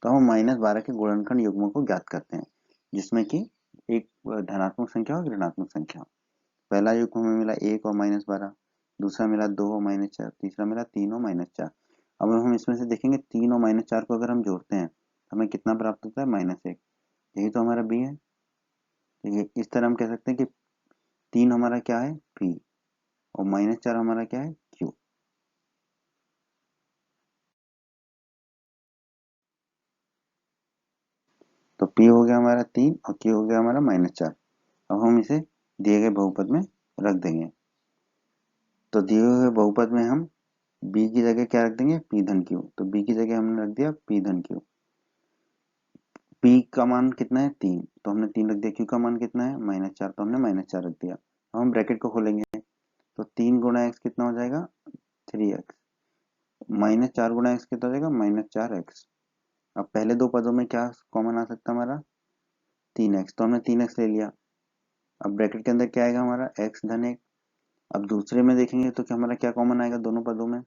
तो हम -12 के गुणनखंड युग्मों को ज्ञात करते हैं, जिसमें कि एक धनात्मक संख्या और ऋणात्मक संख्या। पहला युग्म हमें मिला 1 और -12, दूसरा मिला 2 और -4, तीसरा मिला 3 और -4। अब हम इसमें से देखेंगे 3 और -4 को अगर हम जोड़ते हैं हमें कितना प्राप्त होता है? -1। यही तो हमारा बी है। तो ये इस तरह हम कह सकते हैं कि 3 हमारा क्या है? पी, और -4 हमारा क्या है? क्यू। तो पी हो गया हमारा 3 और क्यू हो गया हमारा -4। अब हम इसे दिए गए बहुपद में रख देंगे। तो दिए हुए बहुपद में हम बी की जगह क्या रख देंगे? पी धन क्यू। तो बी की जगह हमने रख दिया पी धन क्यू। पी का मान कितना है? 3, तो हमने 3 रख दिया। क्यू का मान कितना है? -4, तो हमने -4 रख दिया। अब हम ब्रैकेट को खोलेंगे तो 3 गुणा एक्स कितना हो जाएगा? 3x। -4 गुणा एक्स कितना हो जाएगा? -4x। अब पहले दो पदों में क्या कॉमन आ सकता है हमारा? 3x, तो हमने 3x ले लिया। अब ब्रैकेट के अंदर क्या आएगा हमारा? x धन 1। अब दूसरे में देखेंगे तो क्या हमारा क्या कॉमन आएगा दोनों पदों में?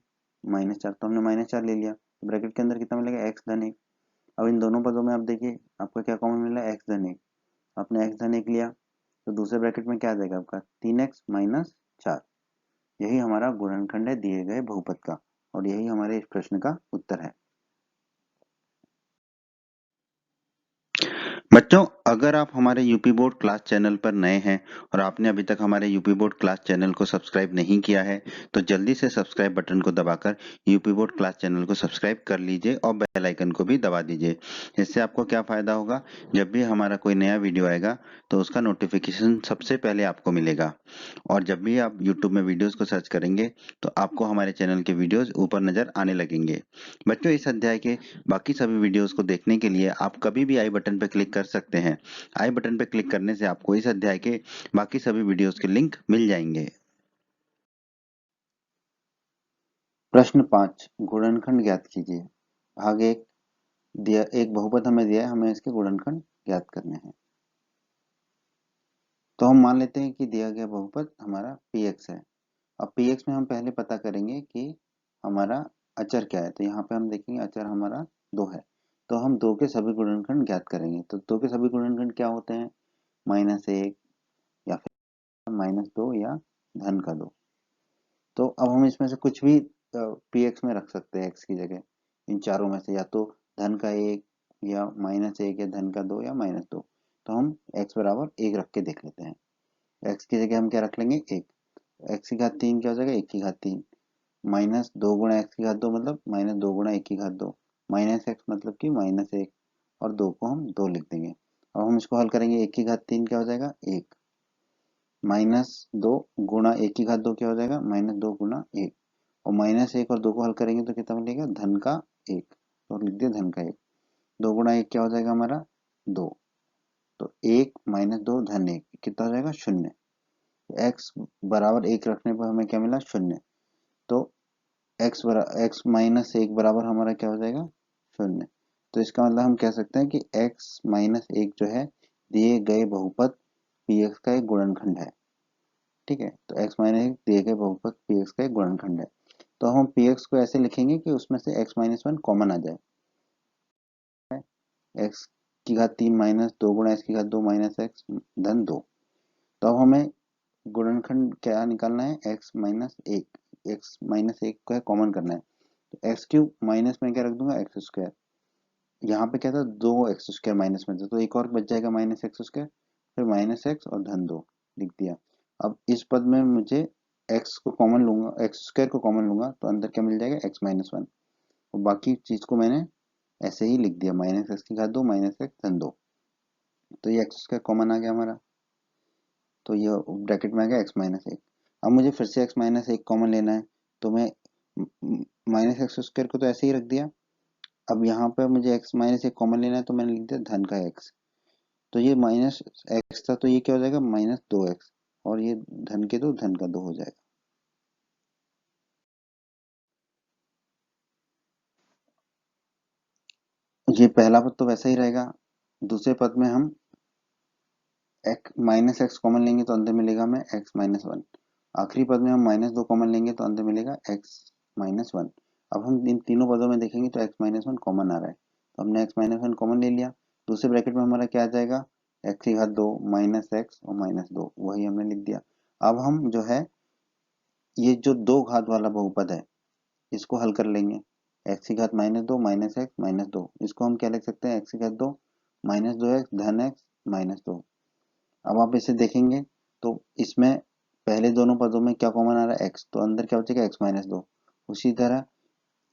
-4, तो हमने -4 ले लिया। ब्रैकेट के अंदर कितना मिलेगा? x धन 1। अब इन दोनों पदों में आप देखिए आपका क्या कॉमन मिला? x धन 1। आपने x धन 1 लिया तो दूसरे ब्रैकेट में क्या आ जाएगा आपका? 3x - 4। यही हमारा गुणनखंड है दिए गए बहुपद का, और यही हमारे इस प्रश्न का उत्तर है। बच्चों, अगर आप हमारे यूपी बोर्ड क्लास चैनल पर नए हैं और आपने अभी तक हमारे यूपी बोर्ड क्लास चैनल को सब्सक्राइब नहीं किया है, तो जल्दी से सब्सक्राइब बटन को दबाकर यूपी बोर्ड क्लास चैनल को सब्सक्राइब कर लीजिए और बेल आइकन को भी दबा दीजिए। इससे आपको क्या फायदा होगा? जब भी हमारा कोई नया वीडियो आएगा तो उसका नोटिफिकेशन सबसे पहले आपको मिलेगा, और जब भी आप यूट्यूब में वीडियोस को सर्च करेंगे तो आपको हमारे चैनल के वीडियोस ऊपर नजर आने लगेंगे। बच्चों, इस अध्याय के बाकी सभी वीडियोस को देखने के लिए आप कभी भी आई बटन पर क्लिक कर सकते हैं। आई बटन पर क्लिक करने से आपको इस अध्याय के बाकी सभी वीडियोस के लिंक मिल जाएंगे। प्रश्न 5, गुणनखंड ज्ञात कीजिए। भाग 1 दिया, एक बहुपद हमें दिया है, हमें इसके गुणनखंड ज्ञात करने हैं। तो हम मान लेते हैं कि दिया गया बहुपद हमारा px है। अब px में हम पहले पता करेंगे कि हमारा अचर क्या है। तो यहाँ पे हम देखेंगे अचर हमारा 2 है, तो हम 2 के सभी गुणनखंड ज्ञात करेंगे। तो 2 के सभी गुणनखंड क्या होते हैं? -1 या फिर -2 या धन का 2। तो अब हम इसमें से कुछ भी px में रख सकते हैं x की जगह, इन चारों में से, या तो धन का 1 या -1 या धन का 2 या -2। तो हम x बराबर 1 रख के देख लेते हैं। x की जगह हम क्या रख लेंगे? 1। x की घात 3 क्या हो जाएगा? 1 की घात 3। -2 गुणा x की घात 2 मतलब -2 गुणा 1 की घात 2। -x मतलब कि -1, और 2 को हम 2 लिख देंगे। अब हम इसको हल करेंगे। 1 की घात 3 क्या हो जाएगा? 1। -2 गुणा 1 की घात 2 क्या हो जाएगा? -2 गुणा 1। और -1 और 2 को हल करेंगे तो कितना मिलेगा? धन का 1, तो लिख दिया धन का 1। 2 गुणा 1 क्या हो जाएगा हमारा? 2। तो 1 -2 धन 1 कितना हो जाएगा? 0। x बराबर 1 रखने पर हमें क्या मिला? 0। तो x माइनस 1 बराबर हमारा क्या हो जाएगा? 0। तो इसका मतलब हम कह सकते हैं कि x माइनस 1 जो है दिए गए बहुपद px का एक गुणनखंड है। ठीक है, तो x माइनस 1 दिए गए बहुपद px का एक गुणनखंड है। तो हम px को ऐसे लिखेंगे कि उसमें से x माइनस 1 कॉमन आ जाए। x की घात 3 -2 गुणा x की घात 2 -x धन 2। तो अब हमें गुणनखंड क्या निकालना है? x minus 1। x माइनस 1 को कॉमन करना है। तो एक्स क्यूब माइनस में क्या रख दूंगा? X square. यहाँ पे क्या था? 2x² माइनस में था, तो एक और बच जाएगा -x², फिर -x और धन 2 लिख दिया। अब इस पद में मुझे x को कॉमन लूंगा, x² को कॉमन लूंगा तो अंदर क्या मिल जाएगा? x minus 1। और बाकी चीज को मैंने ऐसे ही लिख दिया, -x की घात 2 -x धन 2। तो ये x² कॉमन आ गया हमारा, तो ये ब्रैकेट में आ गया x-1। अब मुझे फिर से x-1 कॉमन लेना है, तो मैं -x² को तो ऐसे ही रख दिया। अब यहाँ पे मुझे x-1 कॉमन लेना है, तो मैंने लिख दिया धन का x। तो ये -x था, तो ये क्या हो जाएगा? -2x, और ये धन के 2 धन का 2 हो जाएगा। ये पहला पद तो वैसा ही रहेगा। दूसरे पद में हम माइनस एक्स कॉमन लेंगे तो अंदर मिलेगा हमें एक्स माइनस वन। आखिरी पद में हम माइनस दो कॉमन लेंगे तो अंदर मिलेगा एक्स माइनस वन। अब हम इन तीनों पदों में देखेंगे तो एक्स माइनस वन कॉमन आ रहा है, तो हमने एक्स माइनस वन कॉमन ले लिया। दूसरे ब्रैकेट में हमारा क्या आ जाएगा, एक्स की घात दो माइनस एक्स और माइनस दो, वही हमने लिख दिया। अब हम जो है ये जो दो घात वाला बहुपद है इसको हल कर लेंगे। एक्स की घात माइनस दो माइनस एक्स माइनस दो, इसको हम क्या लिख सकते हैं, एक्स की घात दो माइनस दो एक्स धन एक्स माइनस दो। अब आप इसे देखेंगे तो इसमें पहले दोनों पदों में क्या कॉमन आ रहा है, एक्स, तो अंदर क्या बचेगा एक्स माइनस दो। उसी तरह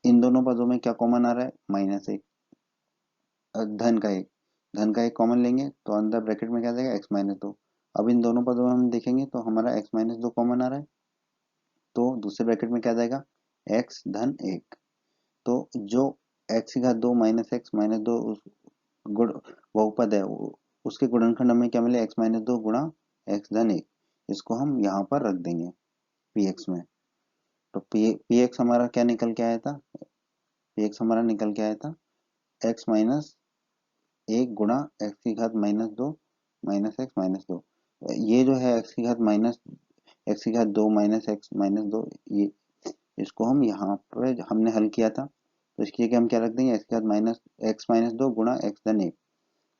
इन दोनों पदों में क्या कॉमन आ रहा है, माइनस एक, धन का एक कॉमन लेंगे तो अंदर ब्रैकेट में क्या आ जाएगा एक्स माइनस दो। अब इन दोनों पदों में हम देखेंगे तो हमारा एक्स माइनस दो कॉमन आ रहा है, तो दूसरे ब्रैकेट में क्या आ जाएगा एक्स धन एक। तो जो एक्स की घात दो माइनस एक्स माइनस दो गुण बहुपद है उसके गुणनखंड हमें क्या मिले, एक्स माइनस दो गुणा एक्स धन एक। इसको हम यहाँ पर रख देंगे पी एक्स में। तो पी एक्स हमारा क्या निकल के आया था, पी एक्स हमारा निकल के आया था एक्स माइनस एक गुणा एक्स की घात माइनस दो माइनस एक्स माइनस दो। ये जो है एक्स की घात दो माइनस एक्स माइनस दो, ये इसको हम यहाँ पर हमने हल किया था, तो इसकी जगह हम क्या रख देंगे, एक्स की घात माइनस एक्स माइनस दो गुणा एक्स धन एक।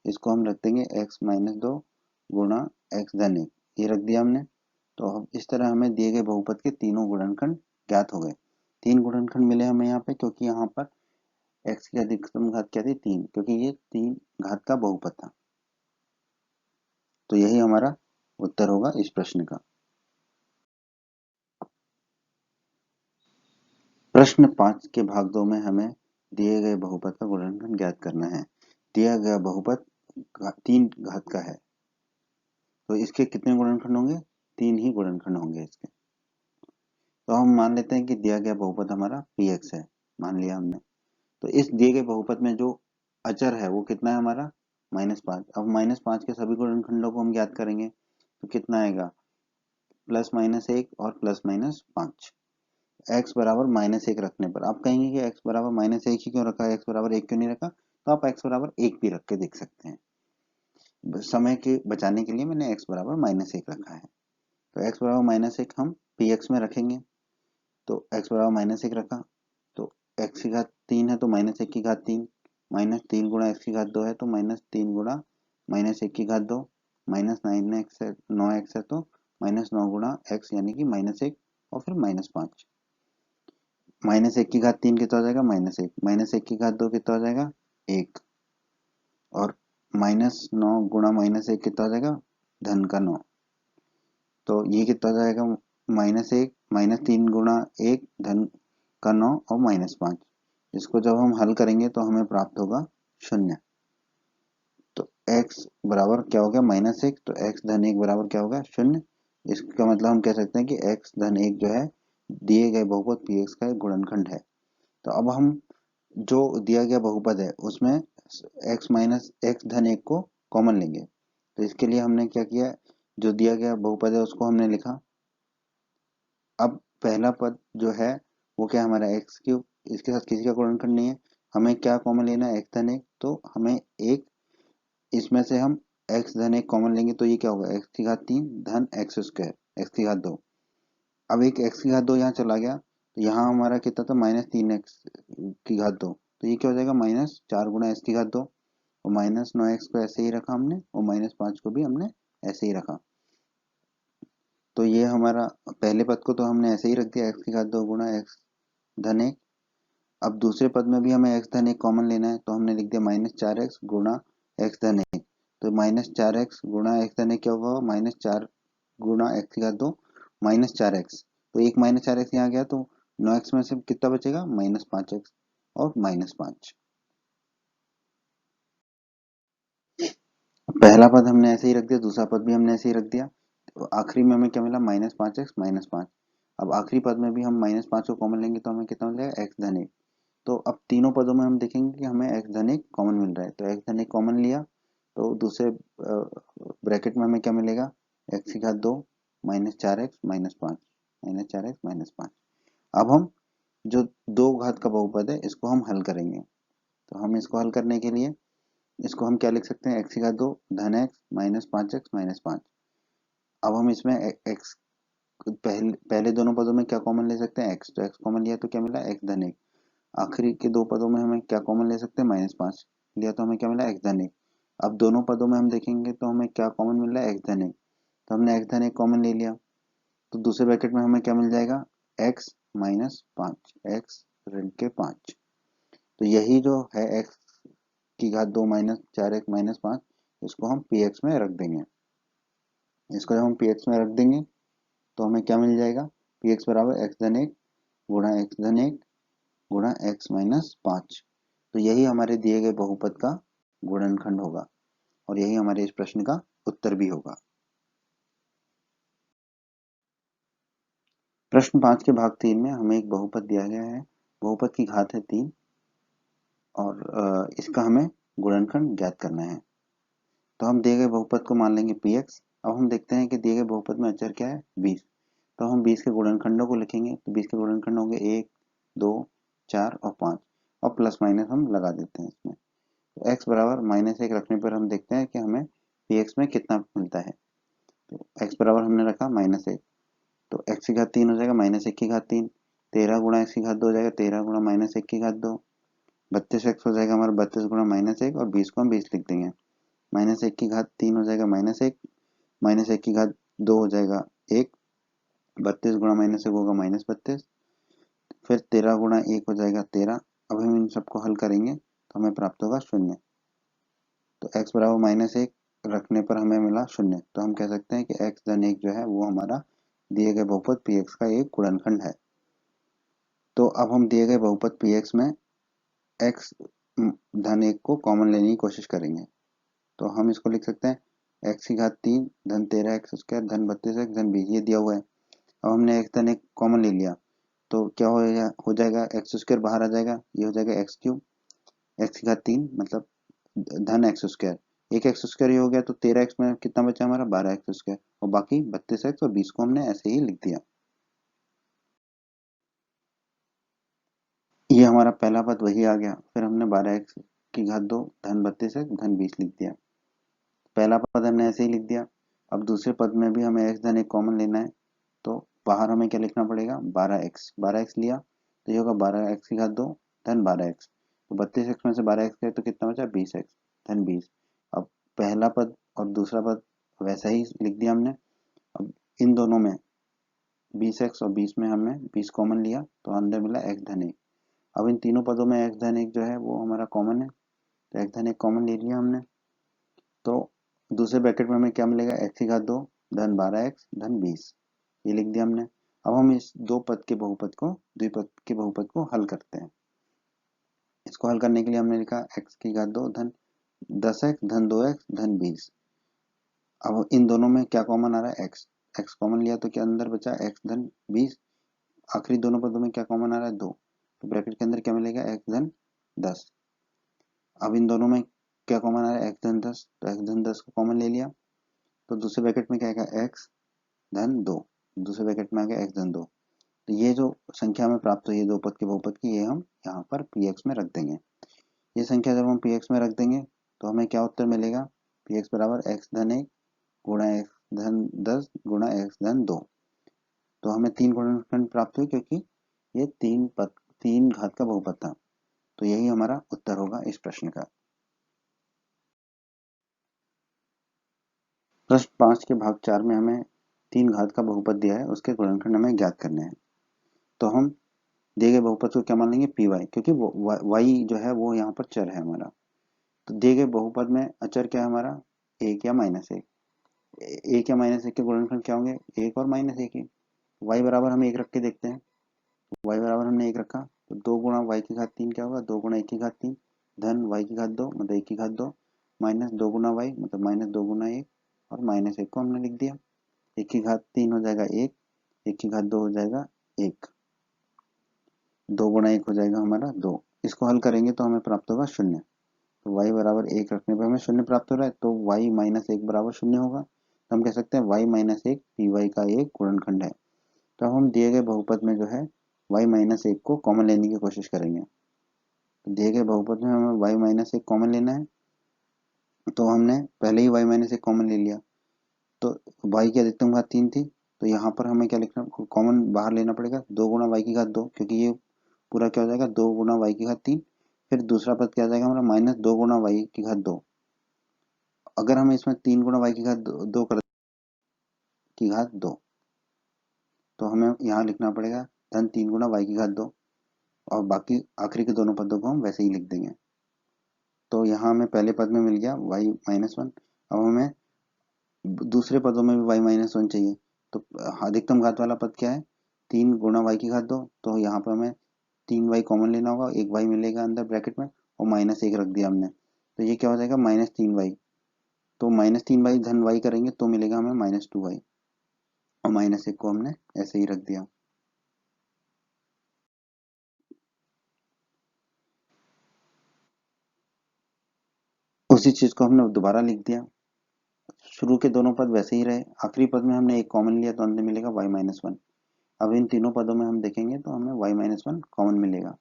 इसको हम रख देंगे एक्स माइनस दो गुणा एक्स धन एक, ये रख दिया हमने। तो अब इस तरह हमें दिए गए बहुपद के तीनों गुणनखंड ज्ञात हो गए। तीन गुणनखंड मिले हमें यहाँ पे, क्योंकि यहाँ पर एक्स की अधिकतम घात क्या थी, तीन, क्योंकि ये तीन घात का बहुपद था। तो यही हमारा उत्तर होगा इस प्रश्न का। प्रश्न 5 के भाग 2 में हमें दिए गए बहुपद का गुणनखंड ज्ञात करना है। दिया गया बहुपद तीन घात का है, तो इसके कितने गुणनखंड होंगे, तीन ही गुणनखंड होंगे इसके। तो हम मान लेते हैं कि दिया गया बहुपद हमारा पी एक्स है, मान लिया हमने। तो इस दिए गए बहुपद में जो अचर है वो कितना है हमारा, माइनस पाँच। अब माइनस पाँच के सभी गुणनखंडों को हम ज्ञात करेंगे तो कितना आएगा, प्लस माइनस एक और प्लस माइनस पाँच। एक्स बराबर माइनस एक रखने पर आप कहेंगे कि एक्स बराबर माइनस एक ही क्यों रखा है, एक्स बराबर एक क्यों नहीं रखा, तो आप एक्स बराबर एक भी रख के देख सकते हैं। समय के बचाने के लिए मैंने एक्स बराबर माइनस एक रखा है। तो एक्स बराबर माइनस एक हम पी एक्स में रखेंगे, तो एक्स बराबर माइनस एक रखा, तो एक्स की घात तीन है तो माइनस एक की घात तीन, माइनस तीन गुणा एक्स की घात दो है तो माइनस तीन गुणा माइनस एक की घात दो, माइनस नाइन एक्स है, नौ एक्स है तो माइनस नौ गुणा एक्स यानी कि माइनस एक और फिर माइनस पाँच। माइनस एक की घात तीन कितना हो जाएगा, माइनस एक, माइनस एक की घात दो कितना हो जाएगा, एक, और माइनस नौ गुणा माइनस एक कितना हो जाएगा, धन का नौ। तो ये कितना हो जाएगा, माइनस एक माइनस तीन गुणा एक धन का नौ और माइनस पाँच। इसको जब हम हल करेंगे तो हमें प्राप्त होगा शून्य। तो x बराबर क्या हो गया, माइनस एक, तो x धन एक बराबर क्या होगा, शून्य। इसका मतलब हम कह सकते हैं कि x धन एक जो है दिए गए बहुपद पी एक्स का एक गुणनखंड है। तो अब हम जो दिया गया बहुपद है उसमें x माइनस एक्स धन एक को कॉमन लेंगे। तो इसके लिए हमने क्या किया, जो दिया गया बहुपद है उसको हमने लिखा। अब पहला पद जो है वो क्या हमारा एक्स क्यूब, इसके साथ किसी का गुणनखंड नहीं है, हमें क्या कॉमन लेना है, एक्स धन एक, तो हमें एक इसमें से हम एक्स धन एक कॉमन लेंगे तो ये क्या होगा, एक्स की घात तीन धन एक्स स्क्वायर एक्स की घात दो। अब एक एक्स की घात दो यहाँ चला गया तो यहाँ हमारा कितना था, माइनस तीन एक्स की घात दो, तो ये क्या हो जाएगा माइनस चार गुणा एक्स की घात दो, और माइनस नौ एक्स को ऐसे ही रखा हमने और माइनस पाँच को भी हमने ऐसे ही रखा। तो ये हमारा पहले पद को तो हमने ऐसे ही रख दिया, एक्स की घात दो गुणा एक्स धन एक। अब दूसरे पद में भी हमें एक्स धन एक कॉमन लेना है तो हमने लिख दिया माइनस चार एक्स गुणा एक्स धन एक। तो माइनस चार एक्स गुणा एक्स धन एक क्या होगा, माइनस चार गुणा एक्स की घात दो माइनस चार एक्स। तो एक माइनस चार एक्स यहाँ गया तो नौ एक्स में से कितना बचेगा, माइनस पाँच एक्स और माइनस पाँच। पहला पद हमने ऐसे ही रख दिया, दूसरा पद भी हमने ऐसे ही रख दिया, तो आखिरी में हमें क्या मिला, माइनस पाँच एक्स माइनस पाँच। अब आखिरी पद में भी हम माइनस पाँच को कॉमन लेंगे तो हमें कितना मिलेगा, एक्स धन एक। तो अब तीनों पदों में हम देखेंगे कि हमें एक्स धन एक कॉमन मिल रहा है, तो एक्स धन एक कॉमन लिया तो दूसरे ब्रैकेट में हमें क्या मिलेगा, एक्स की घात दो माइनस चार एक्स माइनस पाँच, माइनस चार एक्स माइनस पाँच। अब हम जो दो घात का बहुपद है इसको हम हल करेंगे। तो हम इसको हल करने के लिए इसको हम क्या लिख सकते हैं, एक्स की घात 2 धन एक्स माइनस 5x माइनस 5। अब हम इसमें एक्स पहले दोनों पदों में क्या कॉमन ले सकते हैं, एक्स, तो एक्स कॉमन लिया तो क्या मिला, एक्स धन एक। आखिरी के दो पदों में हमें क्या कॉमन ले सकते हैं, -5 लिया तो हमें क्या मिला, एक्स धन एक। अब दोनों पदों में हम देखेंगे तो हमें क्या कॉमन मिल रहा है, एक्स धन एक। तो हमने एक्स धन एक कॉमन ले लिया, तो दूसरे ब्रैकेट में हमें क्या मिल जाएगा, एक्स माइनस 5, एक्स ऋण के 5। तो यही जो है एक्स की घात 2 माइनस 4x माइनस 5, इसको हम पी एक्स में रख देंगे। इसको जब हम पी एक्स में रख देंगे तो हमें क्या मिल जाएगा, पी एक्स बराबर एक्स धन एक गुणा एक्स धन एक गुणा एक्स माइनस 5। तो यही हमारे दिए गए बहुपद का गुणनखंड होगा और यही हमारे इस प्रश्न का उत्तर भी होगा। प्रश्न 5 के भाग 3 में हमें एक बहुपद दिया गया है, बहुपद की घात है 3 और इसका हमें गुणनखंड ज्ञात करना है। तो हम दिए गए बहुपद को मान लेंगे पी एक्स। अब हम देखते हैं कि दिए गए बहुपद में अचर क्या है, 20। तो हम 20 के गुणनखंडों को लिखेंगे, तो 20 के गुणनखंड होंगे 1 2 4 और 5 और प्लस माइनस हम लगा देते हैं इसमें। तो x बराबर -1 रखने पर हम देखते हैं कि हमें पी एक्स में कितना मिलता है। तो x बराबर हमने रखा -1, तो x की घात 3 हो जाएगा -1 की घात 3, 13 गुणा x की घात 2 हो जाएगा 13 गुणा -1 की घात 2, 32x हो जाएगा हमारा 32 गुणा -1 और 20 को हम 20 लिख देंगे। -1 की घात 3 हो जाएगा -1, -1 की घात 2 हो जाएगा 1, 32 गुणा -1 होगा -32, फिर 13 गुणा 1 हो जाएगा 13। अब हम इन सबको हल करेंगे तो हमें प्राप्त होगा 0। तो x बराबर -1 रखने पर हमें मिला 0। तो हम कह सकते हैं कि x धन 1 जो है वो हमारा दिए गए बहुपद पी एक्स का एक गुणनखंड है। तो अब हम दिए गए बहुपद पी एक्स में x धन 1 को कॉमन लेने की कोशिश करेंगे। तो हम इसको लिख सकते हैं x की घात 3 धन 13x स्क्वायर धन 32x धन 20, ये दिया हुआ है। अब हमने x धन 1 कॉमन ले लिया तो क्या हो जाएगा, एक्स स्क्वायर बाहर आ जाएगा, ये हो जाएगा एक्स क्यूब, एक्स की घात 3 मतलब धन एक्स स्क्वायर, एक एक्स स्क्वायर ये हो गया, तो 13x में कितना बचा हमारा 12x स्क्वायर और बाकी 32x और 20 को हमने ऐसे ही लिख दिया। ये हमारा पहला पद वही आ गया। फिर हमने 12x की घात 2 धन 32x धन 20 लिख दिया। पहला पद हमने ऐसे ही लिख दिया। अब दूसरे पद में भी हमें x धन 1 कॉमन लेना है, तो बाहर हमें क्या लिखना पड़ेगा, 12x लिया तो ये होगा 12x की घात 2 धन 12x, तो 32x में से 12x गए तो कितना बचा 20x धन 20। अब पहला पद और दूसरा पद वैसा ही लिख दिया हमने। अब इन दोनों में 20x और 20 में हमने 20 कॉमन लिया तो अंदर मिला x धन 1। अब इन तीनों पदों में x धन 1 जो है वो हमारा कॉमन है, तो x धन 1 कॉमन ले लिया हमने। तो दूसरे ब्रैकेट में हमें क्या मिलेगा, x की घात 2 धन 12x धन 20, ये लिख दिया हमने। अब हम इस दो पद के बहुपद को द्विपद के बहुपद को हल करते हैं। इसको हल करने के लिए हमने लिखा x की घात 2 धन 10x धन 2x धन 20। अब इन दोनों में क्या कॉमन आ रहा है, x कॉमन लिया तो क्या अंदर बचा x धन 20। आखिरी दोनों पदों में क्या कॉमन आ रहा है 2, तो ब्रैकेट के अंदर क्या मिलेगा x धन 10। अब इन दोनों में क्या कॉमन आ रहा है x धन 10, तो x धन 10 को कॉमन ले लिया, तो दूसरे ब्रैकेट में क्या आएगा x धन 2, दूसरे ब्रैकेट में आ गया x धन 2। तो ये जो संख्या हमें प्राप्त हुई है दो पद के बहुपद की, ये हम यहाँ पर px में रख देंगे। ये संख्या जब हम px में रख देंगे तो हमें क्या उत्तर मिलेगा, px बराबर x धन 1 गुणा x धन 10 गुणा x धन 2। तो हमें 3 गुणनखंड प्राप्त हुए क्योंकि ये 3 घात का बहुपद था। तो यही हमारा उत्तर होगा इस प्रश्न का। प्रश्न 5 के भाग 4 में हमें 3 घात का बहुपद दिया है, उसके गुणनखंड हमें ज्ञात करने हैं। तो हम दिए गए बहुपद को क्या मान लेंगे पी वाई, क्योंकि वाई जो है वो यहाँ पर चर है हमारा। तो दिए गए बहुपद में अचर क्या है हमारा, एक या -1। एक या -1 के गुणनखंड क्या होंगे, एक और -1 ही। वाई बराबर हम एक रख के देखते हैं। वाई बराबर हमने एक रखा तो 2 गुणा वाई की घात 3 क्या होगा, 2 गुणा 1 की घात 3 धन वाई की घात 2 मतलब 1 की घात 2 माइनस 2 गुणा वाई मतलब -2 गुणा 1 और -1 को हमने लिख दिया। 1 की घात 3 हो जाएगा 1, 1 की घात 2 हो जाएगा 1, 2 गुणा 1 हो जाएगा हमारा 2। इसको हल करेंगे तो हमें प्राप्त होगा 0। तो y बराबर 1 रखने पर हमें 0 प्राप्त हो रहा है, तो y माइनस 1 बराबर 0 होगा। तो हम कह सकते हैं y माइनस 1 पी वाई का एक गुणनखंड है। तो हम दिए गए बहुपद में जो है y माइनस 1 को कॉमन लेने की कोशिश करेंगे। तो दिए गए बहुपद में हमें y माइनस एक कॉमन लेना है, तो हमने पहले ही y माइनस एक कॉमन ले लिया। तो y की अधिकतम घात 3 थी, तो यहाँ पर हमें क्या लिखना, कॉमन बाहर लेना पड़ेगा, 2 गुणा y की घात 2, क्योंकि ये पूरा क्या हो जाएगा 2 गुणा y की घात 3। फिर दूसरा पद क्या आ जाएगा हमारा, माइनस 2 गुणा y की घात 2। अगर हम इसमें 3 गुणा y की घात 2 कर की घात 2, तो हमें यहाँ लिखना पड़ेगा धन 3 गुणा y की घात 2, और बाकी आखिरी के दोनों पदों को हम वैसे ही लिख देंगे। तो यहाँ हमें पहले पद में मिल गया y माइनस 1। अब हमें दूसरे पदों में भी y माइनस 1 चाहिए। तो अधिकतम घात वाला पद क्या है, 3 गुणा y की घात 2। तो यहाँ पर हमें 3y कॉमन लेना होगा, एक y मिलेगा अंदर ब्रैकेट में, और माइनस 1 रख दिया हमने, तो ये क्या हो जाएगा -3y। तो -3y धन y करेंगे तो मिलेगा हमें -2y, और -1 को हमने ऐसे ही रख दिया। उसी चीज को हमने दोबारा लिख दिया, शुरू के दोनों पद वैसे ही रहे, आखिरी पद में हमने एक कॉमन लिया तो अंदर मिलेगा y माइनस 1। अब इन तीनों पदों में हम देखेंगे तो हमें y माइनस 1 कॉमन मिलेगा।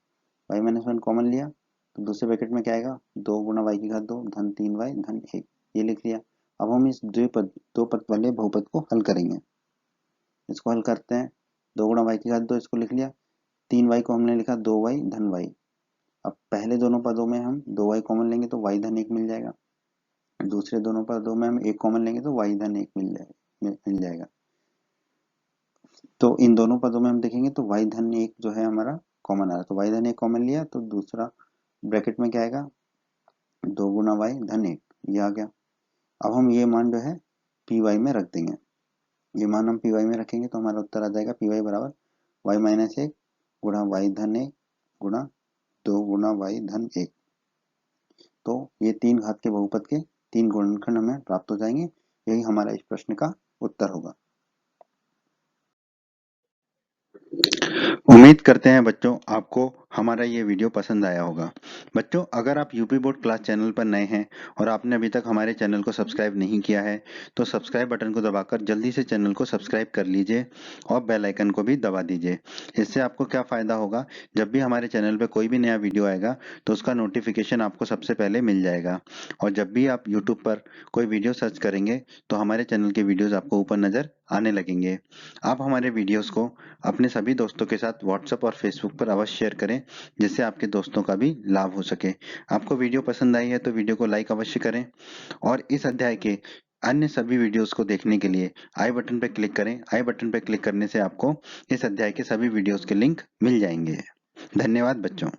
y माइनस 1 कॉमन लिया तो दूसरे ब्रैकेट में क्या आएगा, 2 गुणा y की घात 2 धन 3y धन 1, ये लिख लिया। अब हम इस दो पद वाले बहुपद को हल करेंगे। इसको हल करते हैं, 2 गुणा y की घात 2 इसको लिख लिया, 3y को हमने लिखा 2y धन y। अब पहले दोनों पदों में हम 2y कॉमन लेंगे तो y धन 1 मिल जाएगा, दूसरे दोनों पदों में हम एक कॉमन लेंगे तो y धन 1 मिल जाएगा। तो इन दोनों पदों में हम देखेंगे तो y धन 1 जो है हमारा कॉमन आ रहा है, तो y धन 1 कॉमन लिया तो दूसरा ब्रैकेट में क्या आएगा, 2 गुना y धन 1, ये आ गया। अब हम ये मान जो है पी वाई में रख देंगे, ये मान हम पी वाई में रखेंगे तो हमारा उत्तर आ जाएगा पी वाई बराबर वाई माइनस 1 गुणा वाई धन 1 गुणा 2 गुणा वाई धन 1। तो ये तीन घात के बहुपद के तीन गुणनखंड हमें प्राप्त हो जाएंगे, यही हमारा इस प्रश्न का उत्तर होगा। उम्मीद करते हैं बच्चों आपको हमारा ये वीडियो पसंद आया होगा। बच्चों अगर आप यूपी बोर्ड क्लास चैनल पर नए हैं और आपने अभी तक हमारे चैनल को सब्सक्राइब नहीं किया है तो सब्सक्राइब बटन को दबाकर जल्दी से चैनल को सब्सक्राइब कर लीजिए और बेल आइकन को भी दबा दीजिए। इससे आपको क्या फ़ायदा होगा, जब भी हमारे चैनल पर कोई भी नया वीडियो आएगा तो उसका नोटिफिकेशन आपको सबसे पहले मिल जाएगा, और जब भी आप यूट्यूब पर कोई वीडियो सर्च करेंगे तो हमारे चैनल के वीडियोज़ आपको ऊपर नज़र आने लगेंगे। आप हमारे वीडियोज़ को अपने सभी दोस्तों के साथ व्हाट्सएप और फेसबुक पर अवश्य शेयर करें, जिससे आपके दोस्तों का भी लाभ हो सके। आपको वीडियो पसंद आई है तो वीडियो को लाइक अवश्य करें, और इस अध्याय के अन्य सभी वीडियोस को देखने के लिए आई बटन पर क्लिक करें। आई बटन पर क्लिक करने से आपको इस अध्याय के सभी वीडियोस के लिंक मिल जाएंगे। धन्यवाद बच्चों।